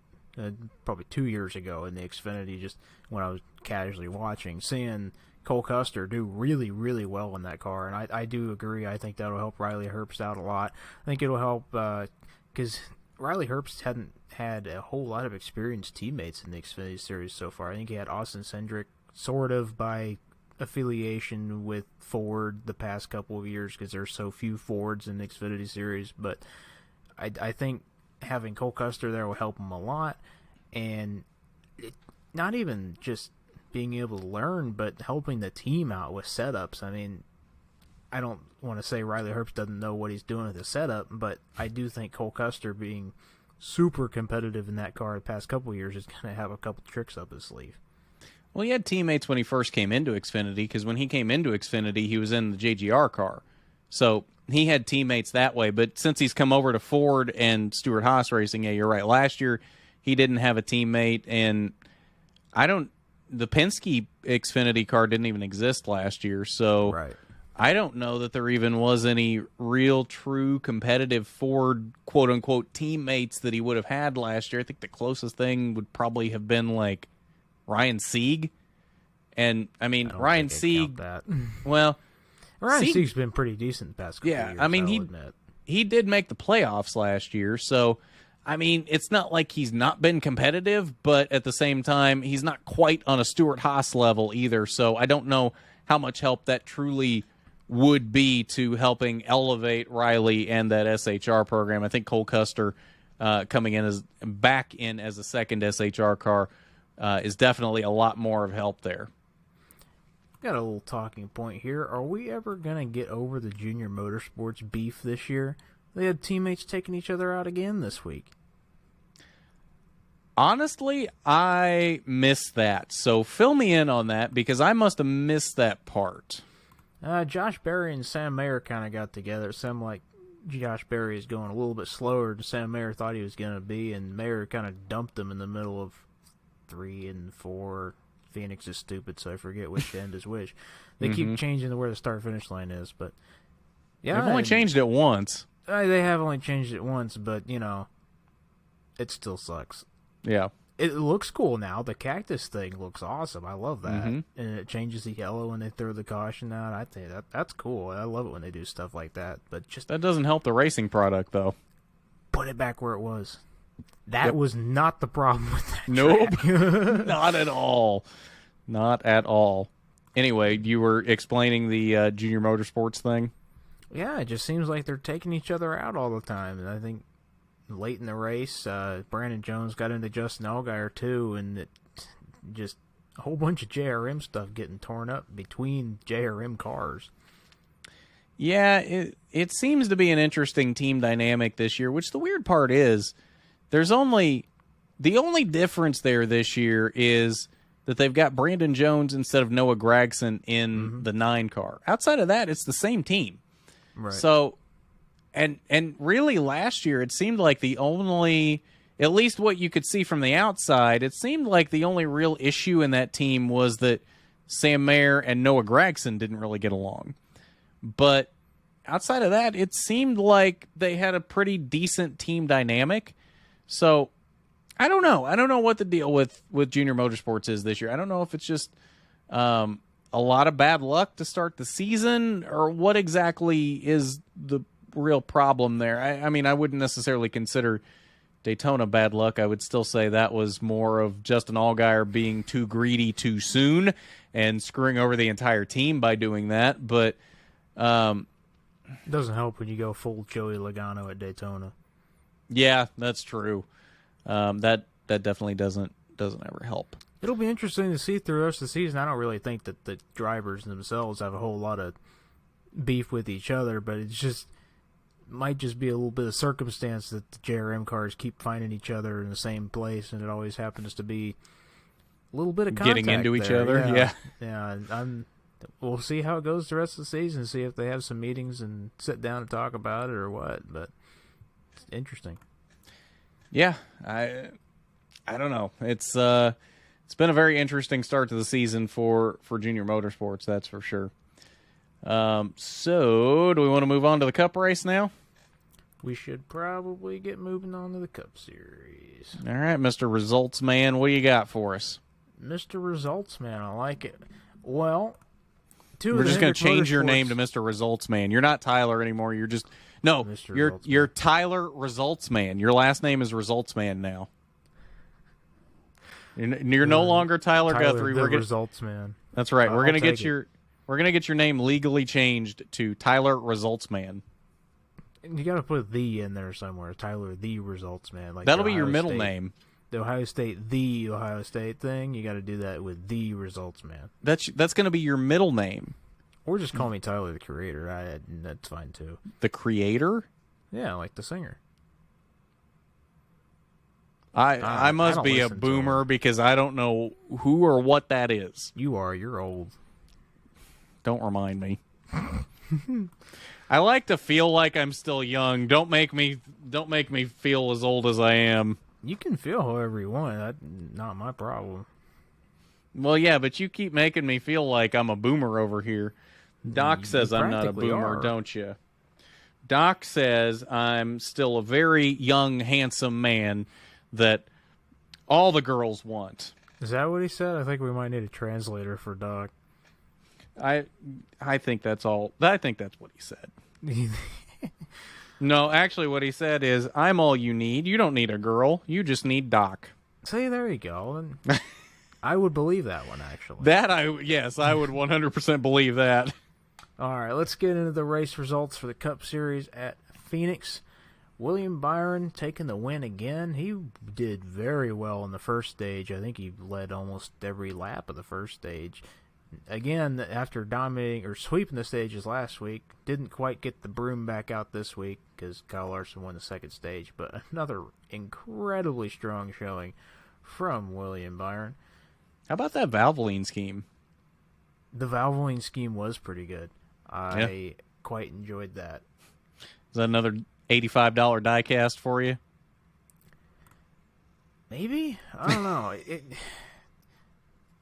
B: probably 2 years ago in the Xfinity, just when I was casually watching, seeing Cole Custer do really, really well in that car. And I do agree. I think that'll help Riley Herbst out a lot. I think it'll help because Riley Herbst hadn't had a whole lot of experienced teammates in the Xfinity Series so far. I think he had Austin Cindric sort of by affiliation with Ford the past couple of years because there's so few Fords in the Xfinity Series. But I think having Cole Custer there will help him a lot. And not even just being able to learn, but helping the team out with setups. I mean, I don't want to say Riley Herbst doesn't know what he's doing with the setup, but I do think Cole Custer being super competitive in that car the past couple of years is going to have a couple tricks up his sleeve.
A: Well, he had teammates when he first came into Xfinity, because when he came into Xfinity, he was in the JGR car. So he had teammates that way. But since he's come over to Ford and Stewart-Haas Racing, yeah, you're right. Last year, he didn't have a teammate, and the Penske Xfinity car didn't even exist last year, so
B: right.
A: I don't know that there even was any real, true competitive Ford quote-unquote teammates that he would have had last year. I think the closest thing would probably have been like Ryan Sieg, and I mean Ryan Sieg. Well,
B: Ryan Sieg's been pretty decent the past couple years.
A: I mean he did make the playoffs last year, so. I mean, it's not like he's not been competitive, but at the same time, he's not quite on a Stewart-Haas level either, so I don't know how much help that truly would be to helping elevate Riley and that SHR program. I think Cole Custer coming in back in as a second SHR car is definitely a lot more of help there.
B: Got a little talking point here. Are we ever going to get over the Junior Motorsports beef this year? They had teammates taking each other out again this week.
A: Honestly, I missed that. So fill me in on that because I must have missed that part.
B: Josh Berry and Sam Mayer kind of got together. It sounded like Josh Berry is going a little bit slower than Sam Mayer thought he was going to be, and Mayer kind of dumped him in the middle of 3 and 4. Phoenix is stupid, so I forget which end is which. They keep changing where the start-finish line is, but yeah,
A: they've only changed it once.
B: They have only changed it once, but it still sucks.
A: Yeah.
B: It looks cool now. The cactus thing looks awesome. I love that. And it changes the yellow when they throw the caution out. I think that's cool. I love it when they do stuff like that. But just
A: that doesn't help the racing product, though.
B: Put it back where it was. That was not the problem with that.
A: Nope. Not at all. Not at all. Anyway, you were explaining the Junior Motorsports thing?
B: Yeah, it just seems like they're taking each other out all the time. And I think late in the race, Brandon Jones got into Justin Allgaier too, and it just a whole bunch of JRM stuff getting torn up between JRM cars.
A: Yeah, it seems to be an interesting team dynamic this year, which the weird part is the only difference there this year is that they've got Brandon Jones instead of Noah Gragson in the 9 car. Outside of that, it's the same team.
B: Right.
A: So And really last year, it seemed like the only, at least what you could see from the outside, it seemed like the only real issue in that team was that Sam Mayer and Noah Gragson didn't really get along. But outside of that, it seemed like they had a pretty decent team dynamic. So I don't know. I don't know what the deal with Junior Motorsports is this year. I don't know if it's just a lot of bad luck to start the season or what exactly is the real problem there. I mean, I wouldn't necessarily consider Daytona bad luck. I would still say that was more of Justin Allgaier being too greedy too soon and screwing over the entire team by doing that. But
B: it doesn't help when you go full Joey Logano at Daytona.
A: Yeah, that's true. That definitely doesn't ever help.
B: It'll be interesting to see through the rest of the season. I don't really think that the drivers themselves have a whole lot of beef with each other, but it's just might just be a little bit of circumstance that the JRM cars keep finding each other in the same place, and it always happens to be a little bit of contact
A: getting into each
B: there.
A: other.
B: Yeah. We'll see how it goes the rest of the season, see if they have some meetings and sit down and talk about it or what. But it's interesting.
A: Yeah, I don't know. It's been a very interesting start to the season for Junior Motorsports, that's for sure. So, do we want to move on to the Cup race now?
B: We should probably get moving on to the Cup Series.
A: All right, Mr. Results Man, what do you got for us?
B: Mr. Results Man, I like it. Well,
A: we're just going to change your name to Mr. Results Man. You're not Tyler anymore. You're just you're Tyler Results Man. Your last name is Results Man now. You're no longer Tyler Guthrie.
B: We're Results Man.
A: That's right. We're going to get your name legally changed to Tyler Results Man.
B: You got to put the in there somewhere. Tyler the Results Man. Like
A: that'll be your middle name.
B: The Ohio State thing. You got to do that with the Results Man.
A: That's going to be your middle name.
B: Or just call me Tyler the Creator. That's fine too.
A: The Creator?
B: Yeah, like the singer.
A: I must be a boomer because I don't know who or what that is.
B: You are. You're old.
A: Don't remind me. I like to feel like I'm still young. Don't make me feel as old as I am.
B: You can feel however you want. That's not my problem.
A: Well, yeah, but you keep making me feel like I'm a boomer over here. Doc says I'm not a boomer, don't you? Doc says I'm still a very young, handsome man that all the girls want.
B: Is that what he said? I think we might need a translator for Doc.
A: I think that's all. I think that's what he said. No, actually, what he said is, "I'm all you need. You don't need a girl. You just need Doc."
B: See, there you go. And I would believe that one, actually.
A: Yes, I would 100% believe that.
B: All right, let's get into the race results for the Cup Series at Phoenix. William Byron taking the win again. He did very well in the first stage. I think he led almost every lap of the first stage. Again, after dominating or sweeping the stages last week, didn't quite get the broom back out this week because Kyle Larson won the second stage. But another incredibly strong showing from William Byron.
A: How about that Valvoline scheme?
B: The Valvoline scheme was pretty good. I quite enjoyed that.
A: Is that another $85 diecast for you?
B: Maybe? I don't know.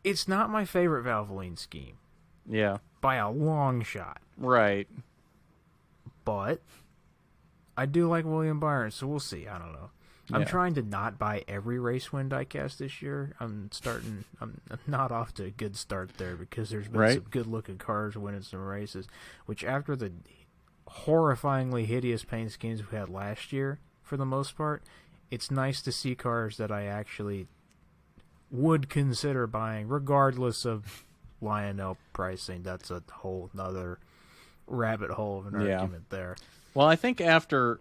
B: It's not my favorite Valvoline scheme.
A: Yeah.
B: By a long shot.
A: Right.
B: But I do like William Byron, so we'll see. I don't know. I'm trying to not buy every race win diecast this year. I'm not off to a good start there because there's been some good looking cars winning some races, which after the horrifyingly hideous paint schemes we had last year, for the most part, it's nice to see cars that I actually would consider buying, regardless of Lionel pricing. That's a whole nother rabbit hole of an argument there.
A: Well, I think after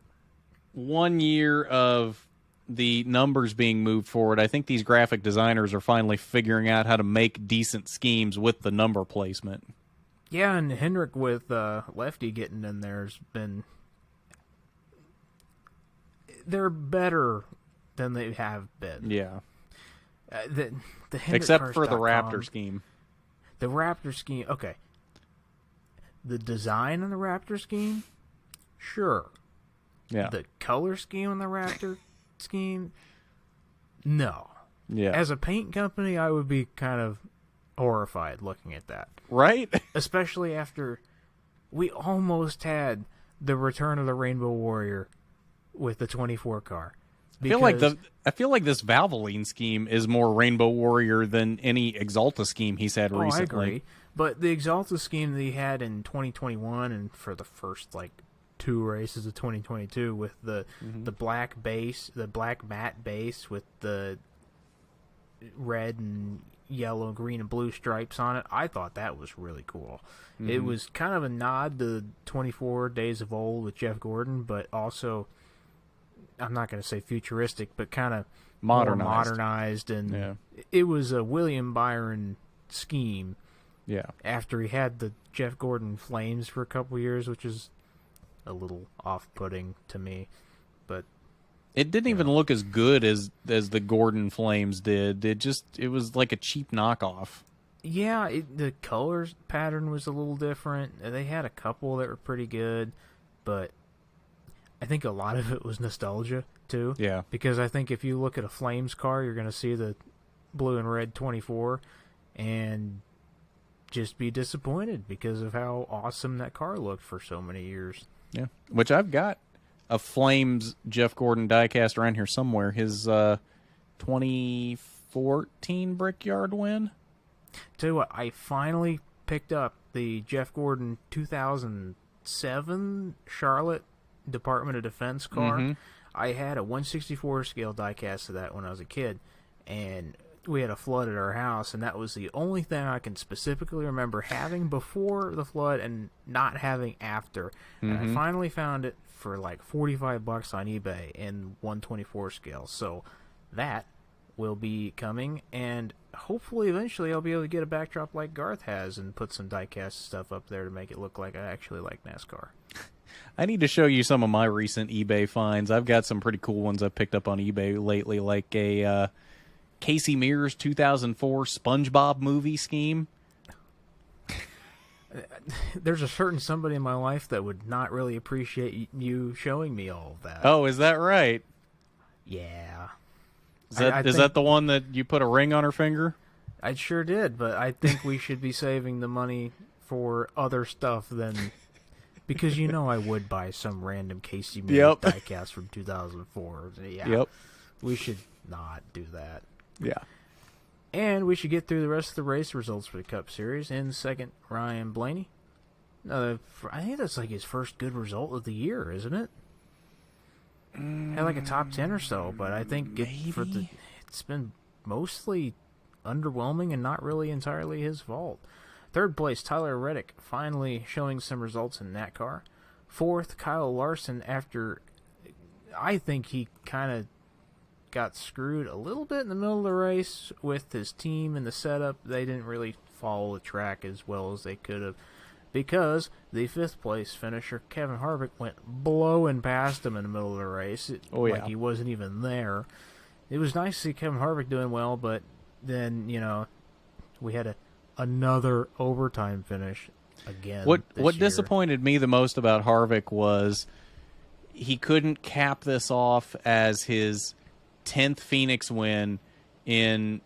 A: 1 year of the numbers being moved forward, I think these graphic designers are finally figuring out how to make decent schemes with the number placement.
B: Yeah, and Hendrick with Lefty getting in there has been... They're better than they have been.
A: Yeah.
B: The
A: Except for the Raptor scheme.
B: The Raptor scheme, okay. The design on the Raptor scheme, sure.
A: Yeah.
B: The color scheme on the Raptor scheme, no.
A: Yeah.
B: As a paint company, I would be kind of horrified looking at that.
A: Right?
B: Especially after we almost had the return of the Rainbow Warrior with the 24 car.
A: I feel like this Valvoline scheme is more Rainbow Warrior than any Exalta scheme he's had recently.
B: I agree. But the Exalta scheme that he had in 2021 and for the first 2 races of 2022 with the black base, the black matte base with the red and yellow, green, and blue stripes on it, I thought that was really cool. It was kind of a nod to 24 Days of Old with Jeff Gordon, but also, I'm not going to say futuristic, but kind of modernized. And it was a William Byron scheme.
A: Yeah.
B: After he had the Jeff Gordon Flames for a couple years, which is a little off-putting to me, but
A: it didn't even look as good as the Gordon Flames did. It was like a cheap knockoff.
B: Yeah, the colors pattern was a little different. They had a couple that were pretty good, but I think a lot of it was nostalgia too.
A: Yeah.
B: Because I think if you look at a Flames car, you're going to see the blue and red 24 and just be disappointed because of how awesome that car looked for so many years.
A: Yeah. Which I've got a Flames Jeff Gordon diecast around here somewhere. His 2014 Brickyard win.
B: Tell you what, I finally picked up the Jeff Gordon 2007 Charlotte Department of Defense car. I had a 1/64 scale diecast of that when I was a kid, and we had a flood at our house, and that was the only thing I can specifically remember having before the flood and not having after. And I finally found it for $45 on eBay in 1/24 scale. So that will be coming, and hopefully eventually I'll be able to get a backdrop like Garth has and put some diecast stuff up there to make it look like I actually like NASCAR.
A: I need to show you some of my recent eBay finds. I've got some pretty cool ones I've picked up on eBay lately, like a Casey Mears 2004 SpongeBob movie scheme.
B: There's a certain somebody in my life that would not really appreciate you showing me all of that.
A: Oh, is that right?
B: Yeah.
A: Is that the one that you put a ring on her finger?
B: I sure did, but I think we should be saving the money for other stuff than... Because I would buy some random Casey Mears diecast from 2004. Yeah.
A: Yep.
B: We should not do that.
A: Yeah.
B: And we should get through the rest of the race results for the Cup Series. In second, Ryan Blaney. I think that's his first good result of the year, isn't it? Had a top 10 or so, but I think it's been mostly underwhelming and not really entirely his fault. Third place, Tyler Reddick, finally showing some results in that car. Fourth, Kyle Larson, after I think he kind of got screwed a little bit in the middle of the race with his team and the setup. They didn't really follow the track as well as they could have, because the fifth place finisher, Kevin Harvick, went blowing past him in the middle of the race. Like he wasn't even there. it was nice to see Kevin Harvick doing well, but then, we had another overtime finish again.
A: What disappointed me the most about Harvick was he couldn't cap this off as his 10th Phoenix win in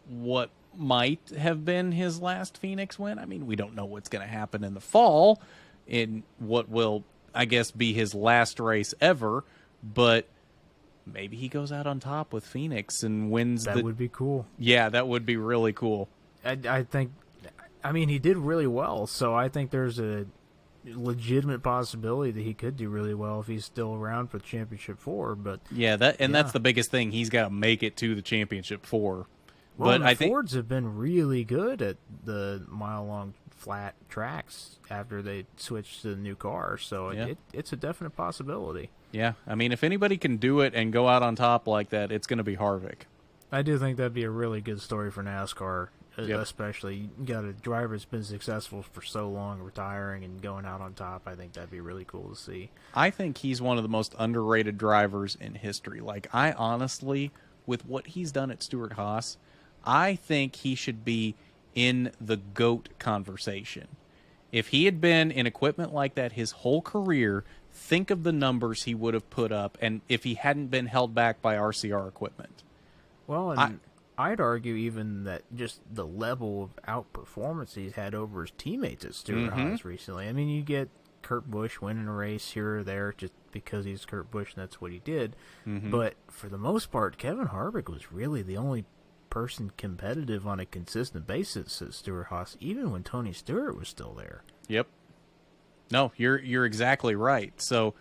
A: what might have been his last Phoenix win. I mean, we don't know what's going to happen in the fall in what will, I guess, be his last race ever, but maybe he goes out on top with Phoenix and wins.
B: That would be cool.
A: Yeah, that would be really cool.
B: I think, he did really well, so I think there's a legitimate possibility that he could do really well if he's still around for the Championship 4. But
A: that's the biggest thing. He's got to make it to the Championship 4.
B: Well,
A: but
B: the Fords have been really good at the mile-long flat tracks after they switched to the new car, so it's a definite possibility.
A: Yeah, I mean, if anybody can do it and go out on top like that, it's going to be Harvick.
B: I do think that'd be a really good story for NASCAR.
A: Yep.
B: Especially, you got a driver that's been successful for so long, retiring and going out on top. I think that'd be really cool to see.
A: I think he's one of the most underrated drivers in history. Like, I honestly, with what he's done at Stewart-Haas, I think he should be in the GOAT conversation. If he had been in equipment like that his whole career, think of the numbers he would have put up, and if he hadn't been held back by RCR equipment.
B: Well, and I'd argue even that just the level of outperformance he's had over his teammates at Stewart-Haas recently. I mean, you get Kurt Busch winning a race here or there just because he's Kurt Busch and that's what he did. But for the most part, Kevin Harvick was really the only person competitive on a consistent basis at Stewart-Haas, even when Tony Stewart was still there.
A: Yep. No, you're exactly right. So,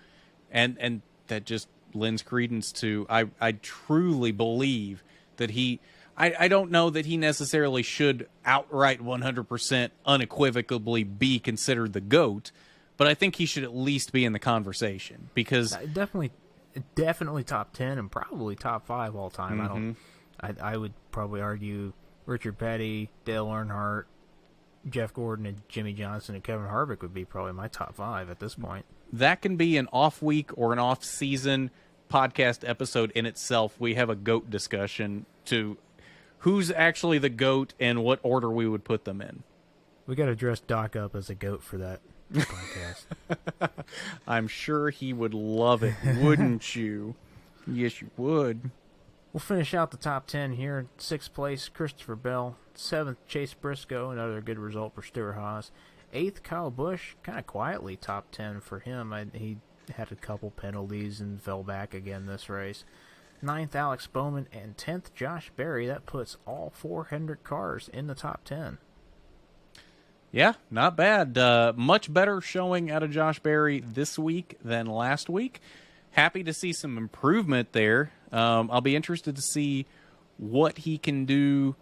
A: and that just lends credence to I truly believe that I don't know that he necessarily should outright 100% unequivocally be considered the GOAT, but I think he should at least be in the conversation because
B: definitely top 10 and probably top 5 all time. I would probably argue Richard Petty, Dale Earnhardt, Jeff Gordon, and Jimmy Johnson and Kevin Harvick would be probably my top 5 at this point.
A: That can be an off week or an off season podcast episode in itself. We have a GOAT discussion to who's actually the GOAT and what order we would put them in.
B: We got to dress Doc up as a GOAT for that podcast.
A: I'm sure he would love it, wouldn't you? Yes, you would.
B: We'll finish out the top 10 here. In 6th place, Christopher Bell. 7th, Chase Briscoe, another good result for Stewart-Haas. 8th, Kyle Busch, kind of quietly top 10 for him. He had a couple penalties and fell back again this race. 9th, Alex Bowman, and 10th, Josh Berry. That puts all 4 Hendrick cars in the top 10.
A: Yeah, not bad. Much better showing out of Josh Berry this week than last week. Happy to see some improvement there. I'll be interested to see what he can do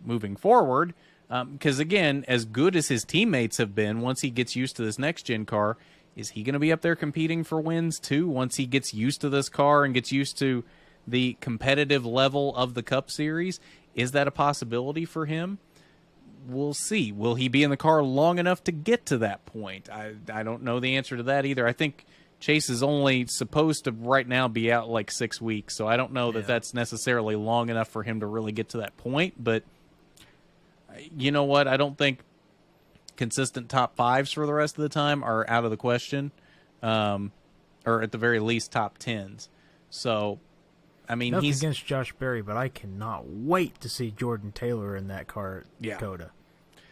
A: moving forward. Because, again, as good as his teammates have been, once he gets used to this next-gen car, is he going to be up there competing for wins, too, once he gets used to this car and gets used to the competitive level of the Cup Series? Is that a possibility for him? We'll see. Will he be in the car long enough to get to that point? I don't know the answer to that either. I think Chase is only supposed to right now be out like 6 weeks, so I don't know that that's necessarily long enough for him to really get to that point. But you know what? I don't think consistent top 5s for the rest of the time are out of the question, or at the very least top 10s. So, I mean,
B: nothing
A: he's
B: against Josh Berry, but I cannot wait to see Jordan Taylor in that car at COTA.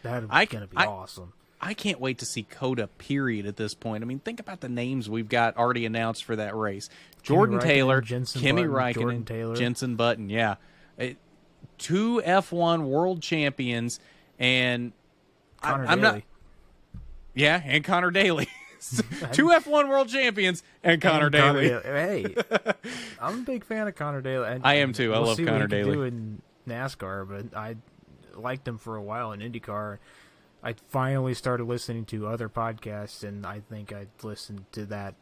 B: That's going to be awesome.
A: I can't wait to see COTA, period, at this point. I mean, think about the names we've got already announced for that race. Jordan Taylor, Kimi Raikkonen, Jenson Button, 2 F1 world champions, and I'm not... Yeah, and Connor Daly. 2 F1 world champions and Connor Daly.
B: Hey, I'm a big fan of Connor Daly.
A: I am too. I love Connor Daly.
B: We'll see what he can do in NASCAR, but I liked him for a while in IndyCar. I finally started listening to other podcasts, and I think I listened to that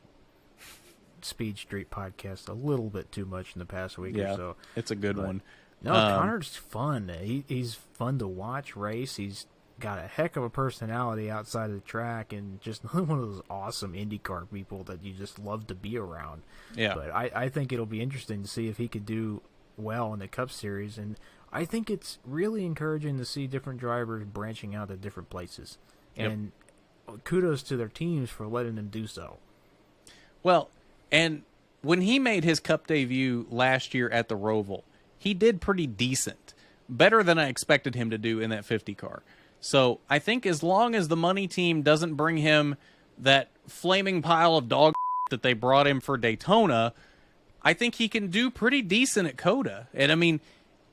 B: Speed Street podcast a little bit too much in the past week or so.
A: It's a good one.
B: No, Connor's fun. He's fun to watch race. He's got a heck of a personality outside of the track and just one of those awesome IndyCar people that you just love to be around.
A: Yeah.
B: But I think it'll be interesting to see if he could do well in the Cup Series, and I think it's really encouraging to see different drivers branching out to different places. And kudos to their teams for letting them do so.
A: Well, and when he made his Cup debut last year at the Roval, he did pretty decent. Better than I expected him to do in that 50 car. So I think as long as the money team doesn't bring him that flaming pile of dog that they brought him for Daytona, I think he can do pretty decent at COTA. And I mean,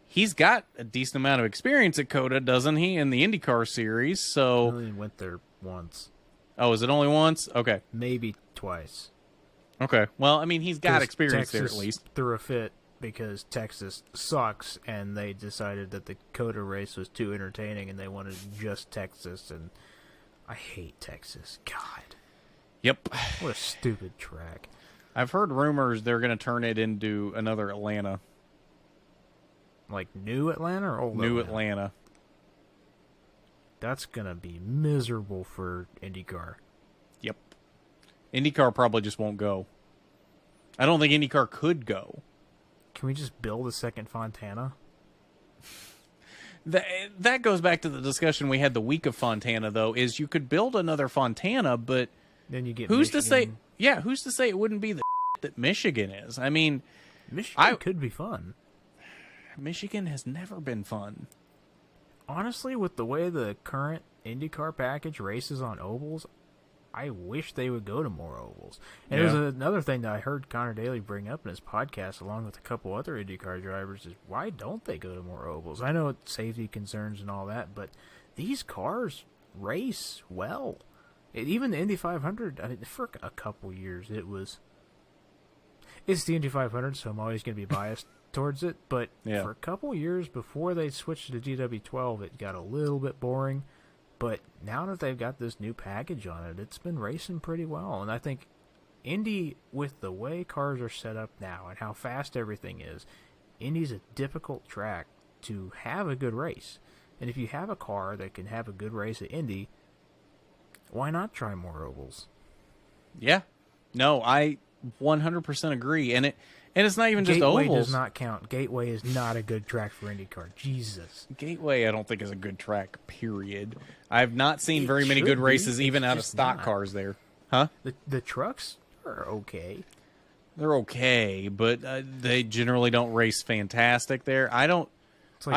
A: he's got a decent amount of experience at COTA, doesn't he, in the IndyCar series? So
B: I only went there once.
A: Oh, is it only once? Okay.
B: Maybe twice.
A: Okay. Well, I mean, he's got experience
B: Texas
A: there at least.
B: Threw a fit because Texas sucks, and they decided that the COTA race was too entertaining, and they wanted just Texas, and I hate Texas. God.
A: Yep.
B: What a stupid track.
A: I've heard rumors they're going to turn it into another Atlanta.
B: Like new Atlanta or old
A: New Atlanta.
B: That's going to be miserable for IndyCar.
A: Yep. IndyCar probably just won't go. I don't think IndyCar could go.
B: Can we just build a second Fontana?
A: That goes back to the discussion we had the week of Fontana, though, is you could build another Fontana, but
B: then you get
A: who's
B: Michigan.
A: to say? Yeah, who's to say it wouldn't be the that Michigan is? I mean,
B: Michigan could be fun.
A: Michigan has never been fun.
B: Honestly, with the way the current IndyCar package races on ovals, I wish they would go to more ovals. And there's another thing that I heard Connor Daly bring up in his podcast, along with a couple other IndyCar drivers, is why don't they go to more ovals? I know it's safety concerns and all that, but these cars race well. Even the Indy 500, I mean, for a couple years, it's the Indy 500, so I'm always going to be biased towards it. But for a couple years before they switched to GW12, it got a little bit boring. But now that they've got this new package on it, it's been racing pretty well. And I think Indy, with the way cars are set up now and how fast everything is, Indy's a difficult track to have a good race. And if you have a car that can have a good race at Indy, why not try more ovals?
A: Yeah. No, I 100% agree. And it's not even just ovals.
B: Gateway does not count. Gateway is not a good track for IndyCar. Jesus.
A: Gateway, I don't think, is a good track, period. I've not seen very many good races, even out of stock cars there. Huh?
B: The trucks are okay.
A: They're okay, but they generally don't race fantastic there. I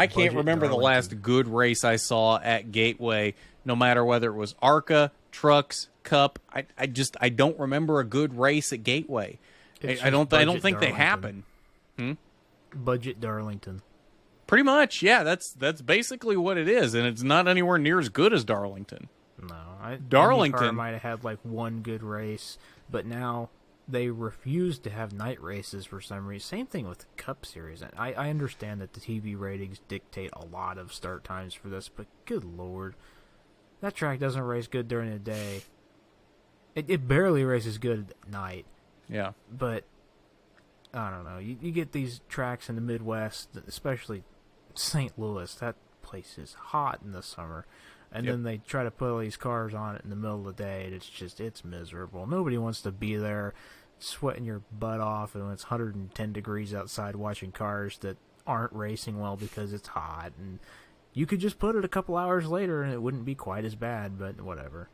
A: can't remember the last good race I saw at Gateway, no matter whether it was ARCA, Trucks, Cup. I don't remember a good race at Gateway. I don't think they happen.
B: Budget Darlington.
A: Pretty much, yeah. That's basically what it is, and it's not anywhere near as good as Darlington.
B: No,
A: Darlington
B: IndyCar might have had like one good race, but now they refuse to have night races for some reason. Same thing with the Cup Series. I understand that the TV ratings dictate a lot of start times for this, but good lord, that track doesn't race good during the day. It barely races good at night.
A: Yeah.
B: But, I don't know. You get these tracks in the Midwest, especially St. Louis. That place is hot in the summer. And then they try to put all these cars on it in the middle of the day, and it's miserable. Nobody wants to be there sweating your butt off and when it's 110 degrees outside watching cars that aren't racing well because it's hot. And you could just put it a couple hours later and it wouldn't be quite as bad, but whatever.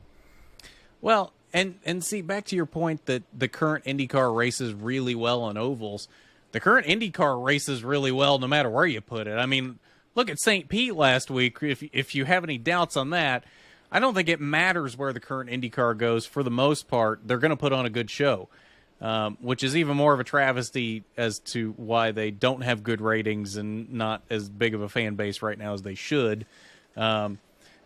A: Well, and see, back to your point that the current IndyCar races really well on ovals. The current IndyCar races really well no matter where you put it. I mean, look at St. Pete last week. If you have any doubts on that, I don't think it matters where the current IndyCar goes. For the most part, they're going to put on a good show, which is even more of a travesty as to why they don't have good ratings and not as big of a fan base right now as they should.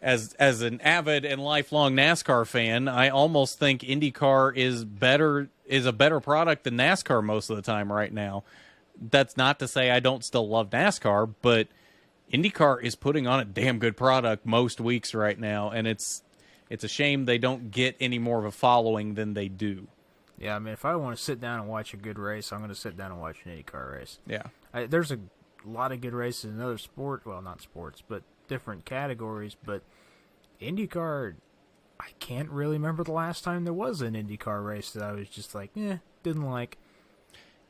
A: As an avid and lifelong NASCAR fan, I almost think IndyCar is a better product than NASCAR most of the time right now. That's not to say I don't still love NASCAR, but IndyCar is putting on a damn good product most weeks right now, and it's a shame they don't get any more of a following than they do.
B: Yeah, I mean, if I want to sit down and watch a good race, I'm going to sit down and watch an IndyCar race.
A: Yeah.
B: There's a lot of good races in other sport, well, not sports, but different categories, but IndyCar, I can't really remember the last time there was an IndyCar race that I was just like, didn't like.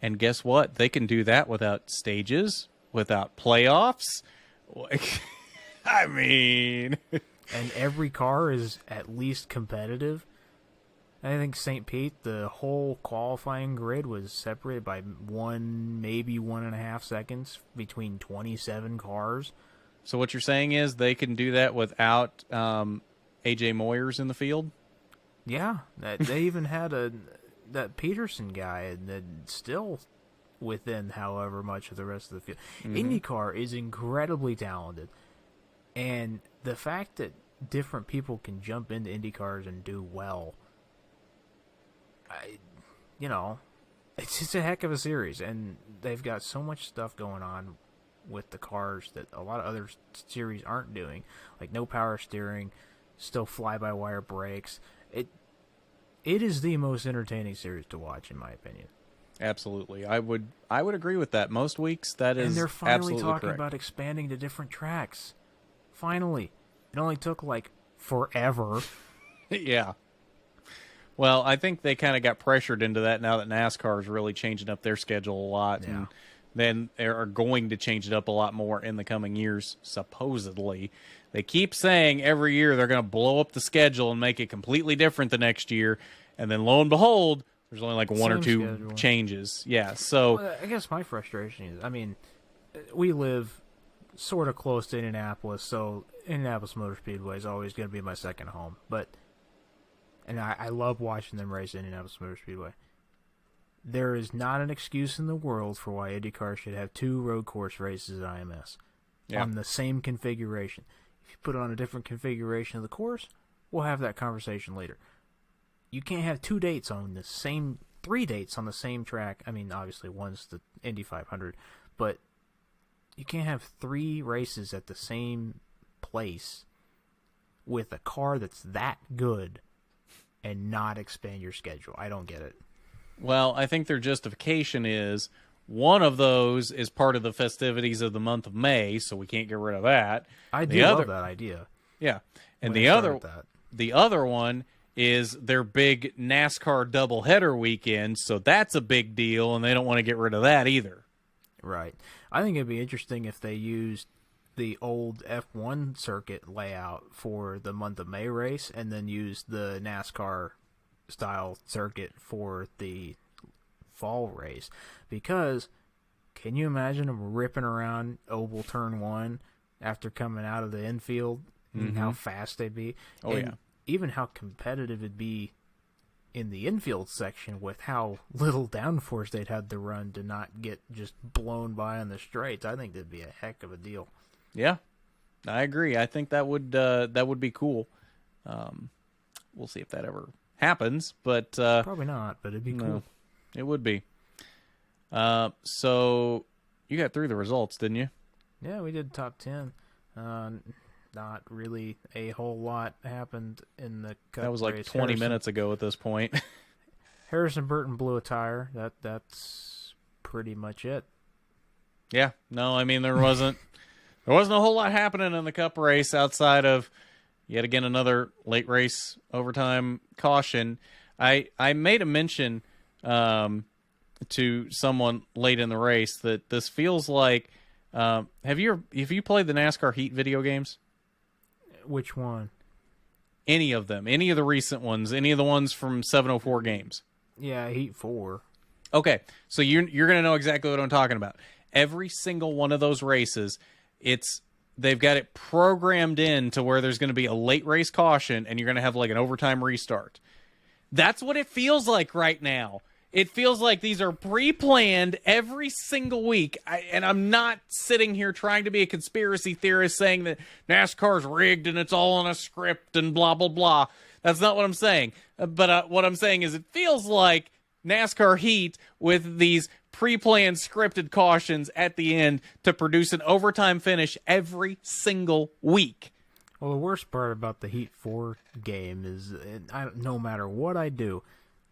A: And guess what? They can do that without stages, without playoffs. I mean...
B: And every car is at least competitive. I think St. Pete, the whole qualifying grid was separated by 1.5 seconds between 27 cars.
A: So what you're saying is they can do that without AJ Moyers in the field?
B: Yeah, they even had that Peterson guy that still within however much of the rest of the field. IndyCar is incredibly talented, and the fact that different people can jump into IndyCars and do well, it's just a heck of a series, and they've got so much stuff going on with the cars that a lot of other series aren't doing, like no power steering, still fly-by-wire brakes. It is the most entertaining series to watch, in my opinion.
A: Absolutely, I would agree with that. Most weeks, that is,
B: and they're finally
A: absolutely
B: talking
A: correct.
B: about expanding to different tracks. Finally, it only took like forever.
A: Yeah. Well, I think they kind of got pressured into that now that NASCAR is really changing up their schedule a lot, and then they are going to change it up a lot more in the coming years, supposedly. They keep saying every year they're going to blow up the schedule and make it completely different the next year, and then lo and behold, there's only like one or two
B: schedule.
A: changes. Yeah, so...
B: Well, I guess my frustration is, we live sort of close to Indianapolis, so Indianapolis Motor Speedway is always going to be my second home, and I love watching them race Indianapolis Motor Speedway. There is not an excuse in the world for why IndyCar should have 2 road course races at IMS on the same configuration. If you put it on a different configuration of the course, we'll have that conversation later. You can't have 3 dates on the same track. I mean, obviously one's the Indy 500, but you can't have 3 races at the same place with a car that's that good and not expand your schedule. I don't get it.
A: Well, I think their justification is one of those is part of the festivities of the month of May, so we can't get rid of that.
B: I do love that idea.
A: Yeah. And the other one is their big NASCAR doubleheader weekend, so that's a big deal, and they don't want to get rid of that either.
B: Right. I think it'd be interesting if they used the old F1 circuit layout for the month of May race and then used the NASCAR style circuit for the fall race, because can you imagine them ripping around Oval Turn 1 after coming out of the infield and how fast they'd be? Even how competitive it'd be in the infield section with how little downforce they'd have to run to not get just blown by on the straights. I think that'd be a heck of a deal.
A: Yeah, I agree. I think that would be cool. We'll see if that ever happens, but
B: probably not. But it'd be cool.
A: It would be. So you got through the results, didn't you?
B: Yeah, we did top 10. Not really a whole lot happened in the Cup
A: That was like
B: race.
A: 20 minutes ago at this point.
B: Harrison Burton blew a tire. That's pretty much it.
A: Yeah. No, I mean there wasn't a whole lot happening in the Cup race outside of yet again another late race overtime caution. I made a mention to someone late in the race that this feels like have you played the NASCAR Heat video games?
B: Which one?
A: Any of them. Any of the recent ones. Any of the ones from 704 games.
B: Yeah, Heat 4.
A: Okay, so you're going to know exactly what I'm talking about. Every single one of those races, they've got it programmed in to where there's going to be a late race caution and you're going to have like an overtime restart. That's what it feels like right now. It feels like these are pre-planned every single week. And I'm not sitting here trying to be a conspiracy theorist saying that NASCAR's rigged and it's all on a script and blah, blah, blah. That's not what I'm saying. But what I'm saying is it feels like NASCAR Heat with these pre-planned scripted cautions at the end to produce an overtime finish every single week.
B: Well, the worst part about the Heat 4 game is no matter what I do,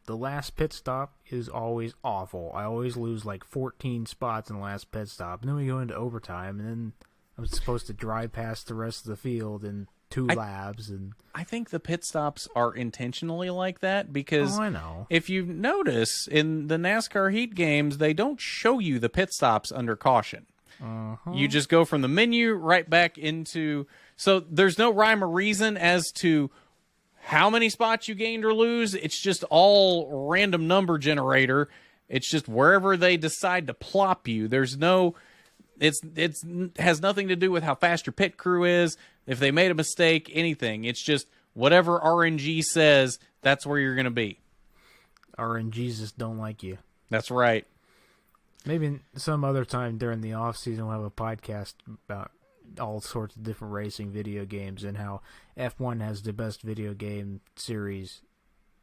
B: the last pit stop is always awful. I always lose like 14 spots in the last pit stop. And then we go into overtime, and then I'm supposed to drive past the rest of the field, and 2 labs. And
A: I think the pit stops are intentionally like that because
B: I know.
A: if you notice in the NASCAR heat games, they don't show you the pit stops under caution. You just go from the menu right back into... So there's no rhyme or reason as to how many spots you gained or lose. It's just all random number generator. It's just wherever they decide to plop you. There's no... It's has nothing to do with how fast your pit crew is, if they made a mistake, anything. It's just whatever RNG says, that's where you're going to be.
B: RNGs just don't like you.
A: That's right.
B: Maybe some other time during the off season we'll have a podcast about all sorts of different racing video games and how F1 has the best video game series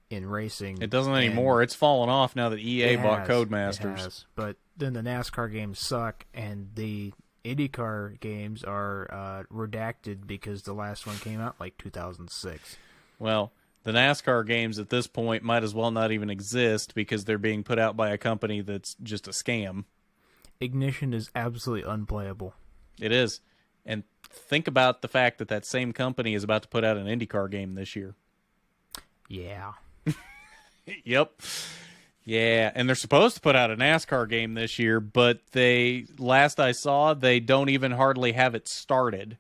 B: in racing.
A: It doesn't anymore. It's fallen off now that EA bought Codemasters.
B: But then the NASCAR games suck, and the IndyCar games are redacted because the last one came out like 2006.
A: Well, the NASCAR games at this point might as well not even exist because they're being put out by a company that's just a scam.
B: Ignition is absolutely unplayable.
A: It is. And think about the fact that that same company is about to put out an IndyCar game this year.
B: Yeah.
A: Yep. Yeah, and they're supposed to put out a NASCAR game this year, but last I saw, they don't even hardly have it started.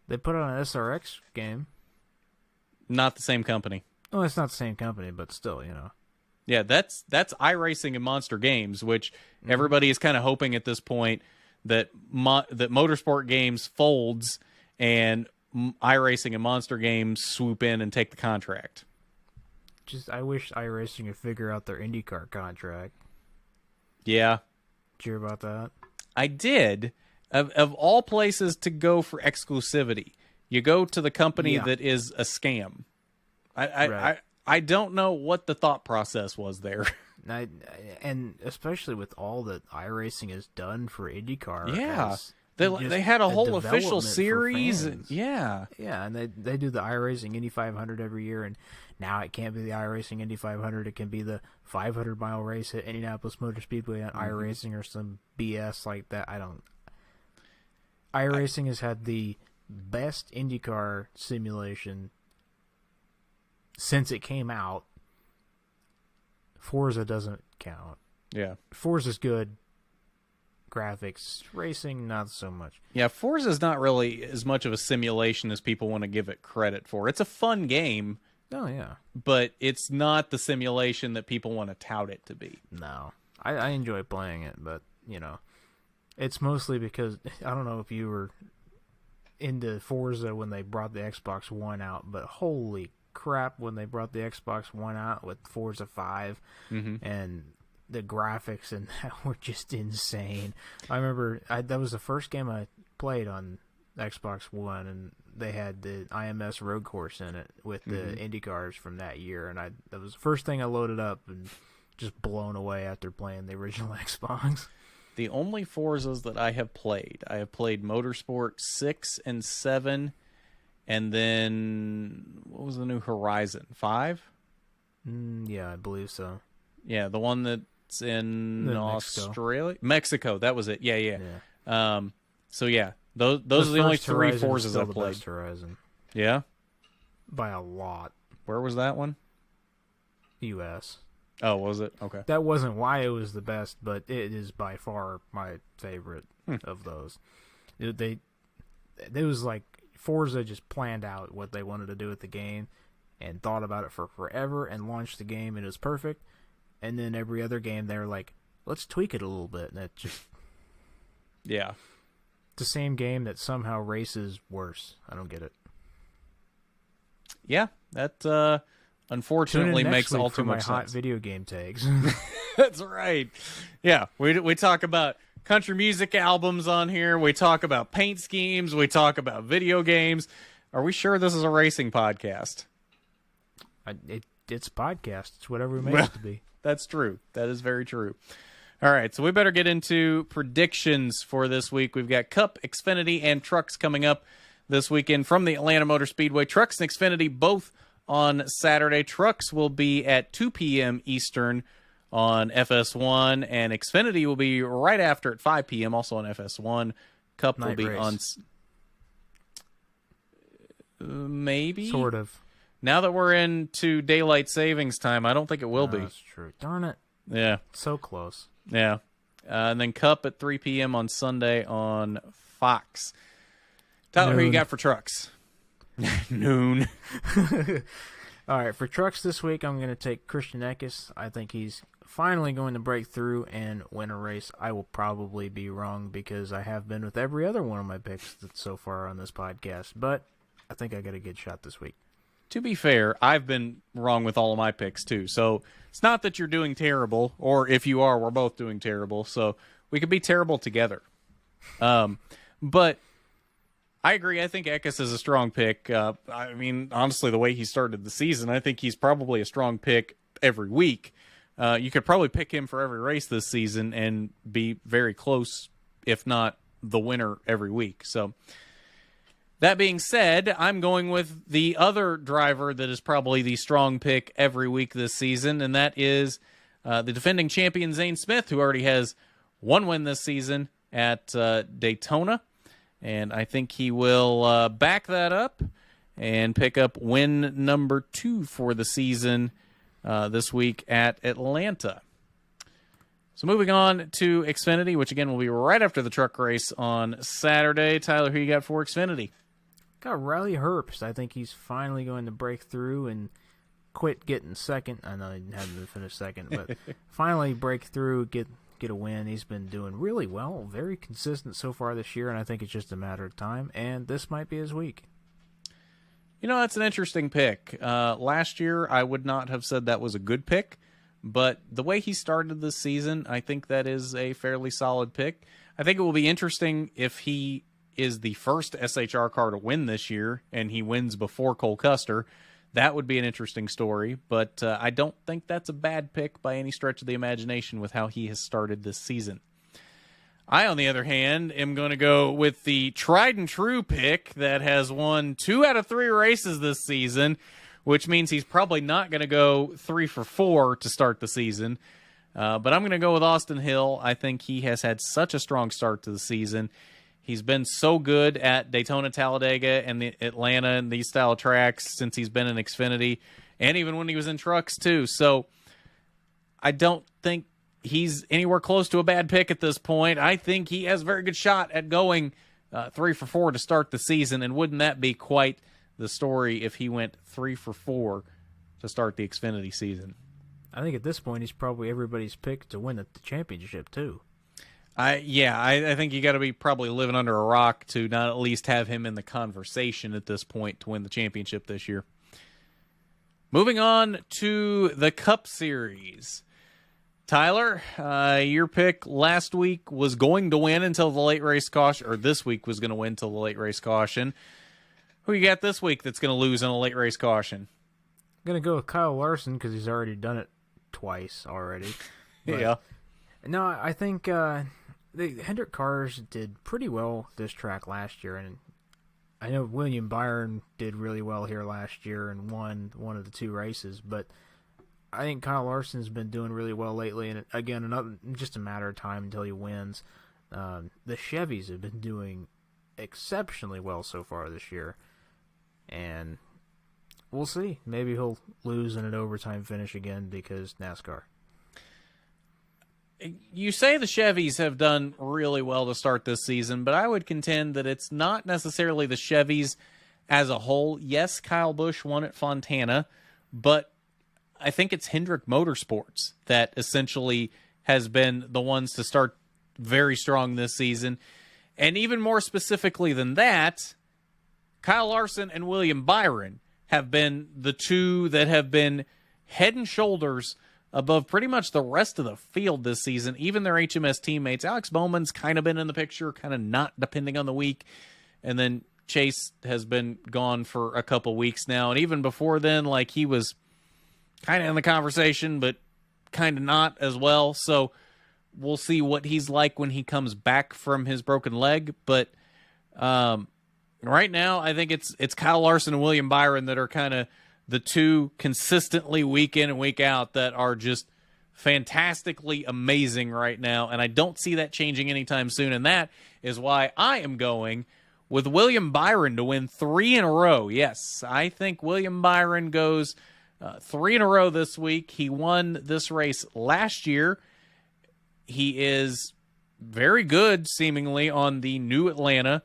B: They put out an SRX game.
A: Not the same company.
B: Well, it's not the same company, but still, you know.
A: Yeah, that's iRacing and Monster Games, which everybody is kind of hoping at this point that that Motorsport Games folds and iRacing and Monster Games swoop in and take the contract.
B: I wish iRacing would figure out their IndyCar contract.
A: Yeah.
B: Did you hear about that?
A: I did. Of all places to go for exclusivity, you go to the company that is a scam. I don't know what the thought process was there.
B: And especially with all that iRacing has done for IndyCar.
A: Yeah. They had a whole official series. Yeah,
B: and they do the iRacing Indy 500 every year, and now it can't be the iRacing Indy 500. It can be the 500-mile race at Indianapolis Motor Speedway on iRacing or some BS like that. iRacing has had the best IndyCar simulation since it came out. Forza doesn't count.
A: Yeah,
B: Forza's good. Graphics, racing, not so much.
A: Yeah, Forza is not really as much of a simulation as people want to give it credit for. It's a fun game.
B: Oh, yeah.
A: But it's not the simulation that people want to tout it to be.
B: No. I enjoy playing it, but, you know, it's mostly because, I don't know if you were into Forza when they brought the Xbox One out, but holy crap, when they brought the Xbox One out with Forza 5 and the graphics and that were just insane. I remember that was the first game I played on Xbox One, and they had the IMS Road Course in it with the IndyCars from that year, and that was the first thing I loaded up and just blown away after playing the original Xbox.
A: The only Forzas that I have played Motorsport 6 and 7, and then what was the new Horizon 5?
B: Yeah, I believe so.
A: Yeah, the one that's in Australia, Mexico. That was it. Yeah. So yeah, those are the only 3 Forzas I played.
B: Best Horizon.
A: Yeah,
B: by a lot.
A: Where was that one?
B: U.S. Oh,
A: was it? Okay.
B: That wasn't why it was the best, but it is by far my favorite of those. It was like Forza just planned out what they wanted to do with the game and thought about it for forever and launched the game, and it was perfect. And then every other game, they're like, let's tweak it a little bit. And it just...
A: Yeah.
B: It's the same game that somehow races worse. I don't get it.
A: Yeah, that unfortunately makes all too much sense.
B: Hot video game takes.
A: That's right. Yeah, we talk about country music albums on here. We talk about paint schemes. We talk about video games. Are we sure this is a racing podcast?
B: It's a podcast. It's whatever we make it to be.
A: That's true. That is very true. All right, so we better get into predictions for this week. We've got Cup, Xfinity, and Trucks coming up this weekend from the Atlanta Motor Speedway. Trucks and Xfinity both on Saturday. Trucks will be at 2 p.m. Eastern on FS1, and Xfinity will be right after at 5 p.m. also on FS1. Cup will be on... Maybe.
B: Sort of.
A: Now that we're into daylight savings time, I don't think it will be.
B: That's true. Darn it.
A: Yeah.
B: So close.
A: Yeah. And then Cup at 3 p.m. on Sunday on Fox. Tyler, who you got for trucks? Noon.
B: All right, for trucks this week, I'm going to take Christian Eckes. I think he's finally going to break through and win a race. I will probably be wrong because I have been with every other one of my picks so far on this podcast, but I think I got a good shot this week.
A: To be fair, I've been wrong with all of my picks too. So it's not that you're doing terrible, or if you are, we're both doing terrible. So we could be terrible together. But I agree. I think Eckes is a strong pick. I mean, honestly, the way he started the season, I think he's probably a strong pick every week. You could probably pick him for every race this season and be very close, if not the winner every week. So that being said, I'm going with the other driver that is probably the strong pick every week this season, and that is the defending champion Zane Smith, who already has one win this season at Daytona. And I think he will back that up and pick up win number 2 for the season this week at Atlanta. So moving on to Xfinity, which again will be right after the truck race on Saturday. Tyler, who you got for Xfinity?
B: Got Riley Herbst. I think he's finally going to break through and quit getting second. I know he hadn't finished second, but finally break through, get a win. He's been doing really well, very consistent so far this year, and I think it's just a matter of time, and this might be his week.
A: You know, that's an interesting pick. Last year, I would not have said that was a good pick, but the way he started this season, I think that is a fairly solid pick. I think it will be interesting if he is the first SHR car to win this year, and he wins before Cole Custer. That would be an interesting story, but I don't think that's a bad pick by any stretch of the imagination with how he has started this season. I, on the other hand, am going to go with the tried and true pick that has won 2 out of 3 races this season, which means he's probably not going to go 3 for 4 to start the season. But I'm going to go with Austin Hill. I think he has had such a strong start to the season. He's been so good at Daytona, Talladega, and the Atlanta and these style tracks since he's been in Xfinity, and even when he was in trucks too. So I don't think he's anywhere close to a bad pick at this point. I think he has a very good shot at going 3 for 4 to start the season, and wouldn't that be quite the story if he went 3 for 4 to start the Xfinity season?
B: I think at this point he's probably everybody's pick to win the championship too.
A: I think you got to be probably living under a rock to not at least have him in the conversation at this point to win the championship this year. Moving on to the Cup Series. Tyler, your pick last week was going to win until the late race caution, or this week was going to win until the late race caution. Who you got this week that's going to lose on a late race caution?
B: I'm going to go with Kyle Larson because he's already done it twice already.
A: Yeah.
B: No, I think the Hendrick cars did pretty well this track last year, and I know William Byron did really well here last year and won one of the 2 races, but I think Kyle Larson's been doing really well lately, and again, just a matter of time until he wins. The Chevys have been doing exceptionally well so far this year, and we'll see. Maybe he'll lose in an overtime finish again because NASCAR.
A: You say the Chevys have done really well to start this season, but I would contend that it's not necessarily the Chevys as a whole. Yes, Kyle Busch won at Fontana, but I think it's Hendrick Motorsports that essentially has been the ones to start very strong this season. And even more specifically than that, Kyle Larson and William Byron have been the 2 that have been head and shoulders above pretty much the rest of the field this season, even their HMS teammates. Alex Bowman's kind of been in the picture, kind of not, depending on the week. And then Chase has been gone for a couple weeks now. And even before then, like, he was kind of in the conversation, but kind of not as well. So we'll see what he's like when he comes back from his broken leg. But right now, I think it's Kyle Larson and William Byron that are kind of the 2 consistently week in and week out that are just fantastically amazing right now, and I don't see that changing anytime soon, and that is why I am going with William Byron to win 3 in a row. Yes, I think William Byron goes 3 in a row this week. He won this race last year. He is very good, seemingly, on the new Atlanta.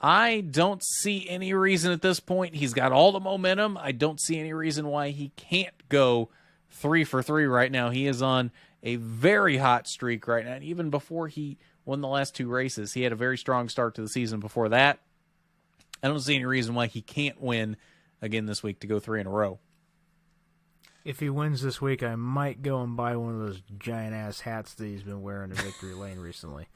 A: I don't see any reason at this point. He's got all the momentum. I don't see any reason why he can't go 3 for 3 right now. He is on a very hot streak right now. And even before he won the last 2 races, he had a very strong start to the season before that. I don't see any reason why he can't win again this week to go 3 in a row.
B: If he wins this week, I might go and buy one of those giant-ass hats that he's been wearing in Victory Lane recently.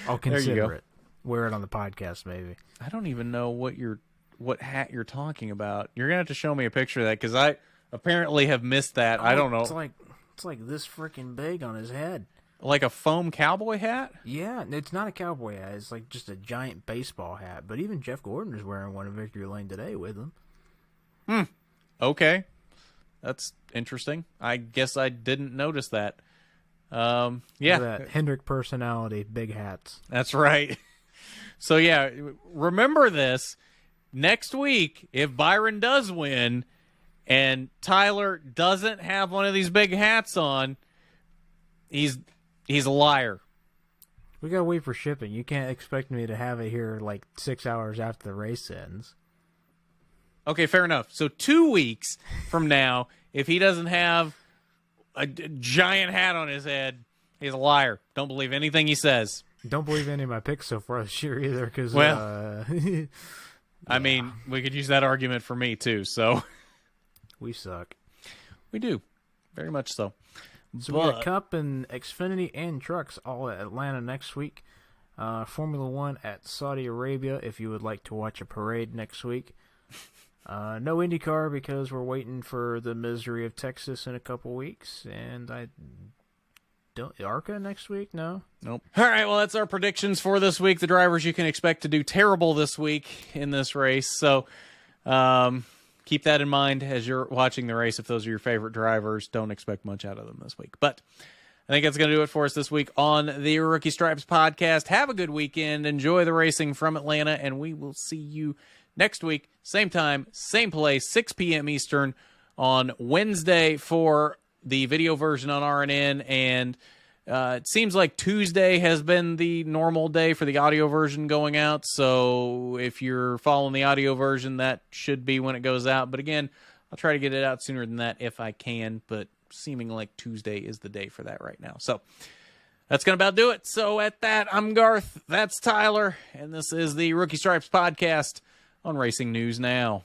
B: I'll consider it. Wear it on the podcast, maybe. I
A: don't even know what hat you're talking about. You're going to have to show me a picture of that, because I apparently have missed that. I don't know.
B: It's like this freaking big on his head.
A: Like a foam cowboy hat?
B: Yeah, it's not a cowboy hat. It's like just a giant baseball hat. But even Jeff Gordon is wearing one in Victory Lane today with him.
A: Okay. That's interesting. I guess I didn't notice that. Yeah.
B: That Hendrick personality, big hats.
A: That's right. So, yeah, remember this. Next week, if Byron does win and Tyler doesn't have one of these big hats on, he's a liar.
B: We got to wait for shipping. You can't expect me to have it here like 6 hours after the race ends.
A: Okay, fair enough. So 2 weeks from now, if he doesn't have a giant hat on his head, he's a liar. Don't believe anything he says.
B: Don't believe any of my picks so far this year either. Cause,
A: yeah. I mean, we could use that argument for me too. So
B: we suck.
A: We do. Very much so.
B: So we got Cup and Xfinity and trucks all at Atlanta next week. Formula One at Saudi Arabia if you would like to watch a parade next week. No IndyCar because we're waiting for the misery of Texas in a couple weeks. And I don't... ARCA next week? No?
A: Nope. All right, well, that's our predictions for this week. The drivers you can expect to do terrible this week in this race. So keep that in mind as you're watching the race. If those are your favorite drivers, don't expect much out of them this week. But I think that's going to do it for us this week on the Rookie Stripes podcast. Have a good weekend. Enjoy the racing from Atlanta, and we will see you next week, same time, same place, 6 p.m. Eastern on Wednesday for the video version on RNN. And it seems like Tuesday has been the normal day for the audio version going out. So if you're following the audio version, that should be when it goes out. But again, I'll try to get it out sooner than that if I can. But seeming like Tuesday is the day for that right now. So that's going to about do it. So at that, I'm Garth. That's Tyler. And this is the Rookie Stripes podcast on Racing News Now.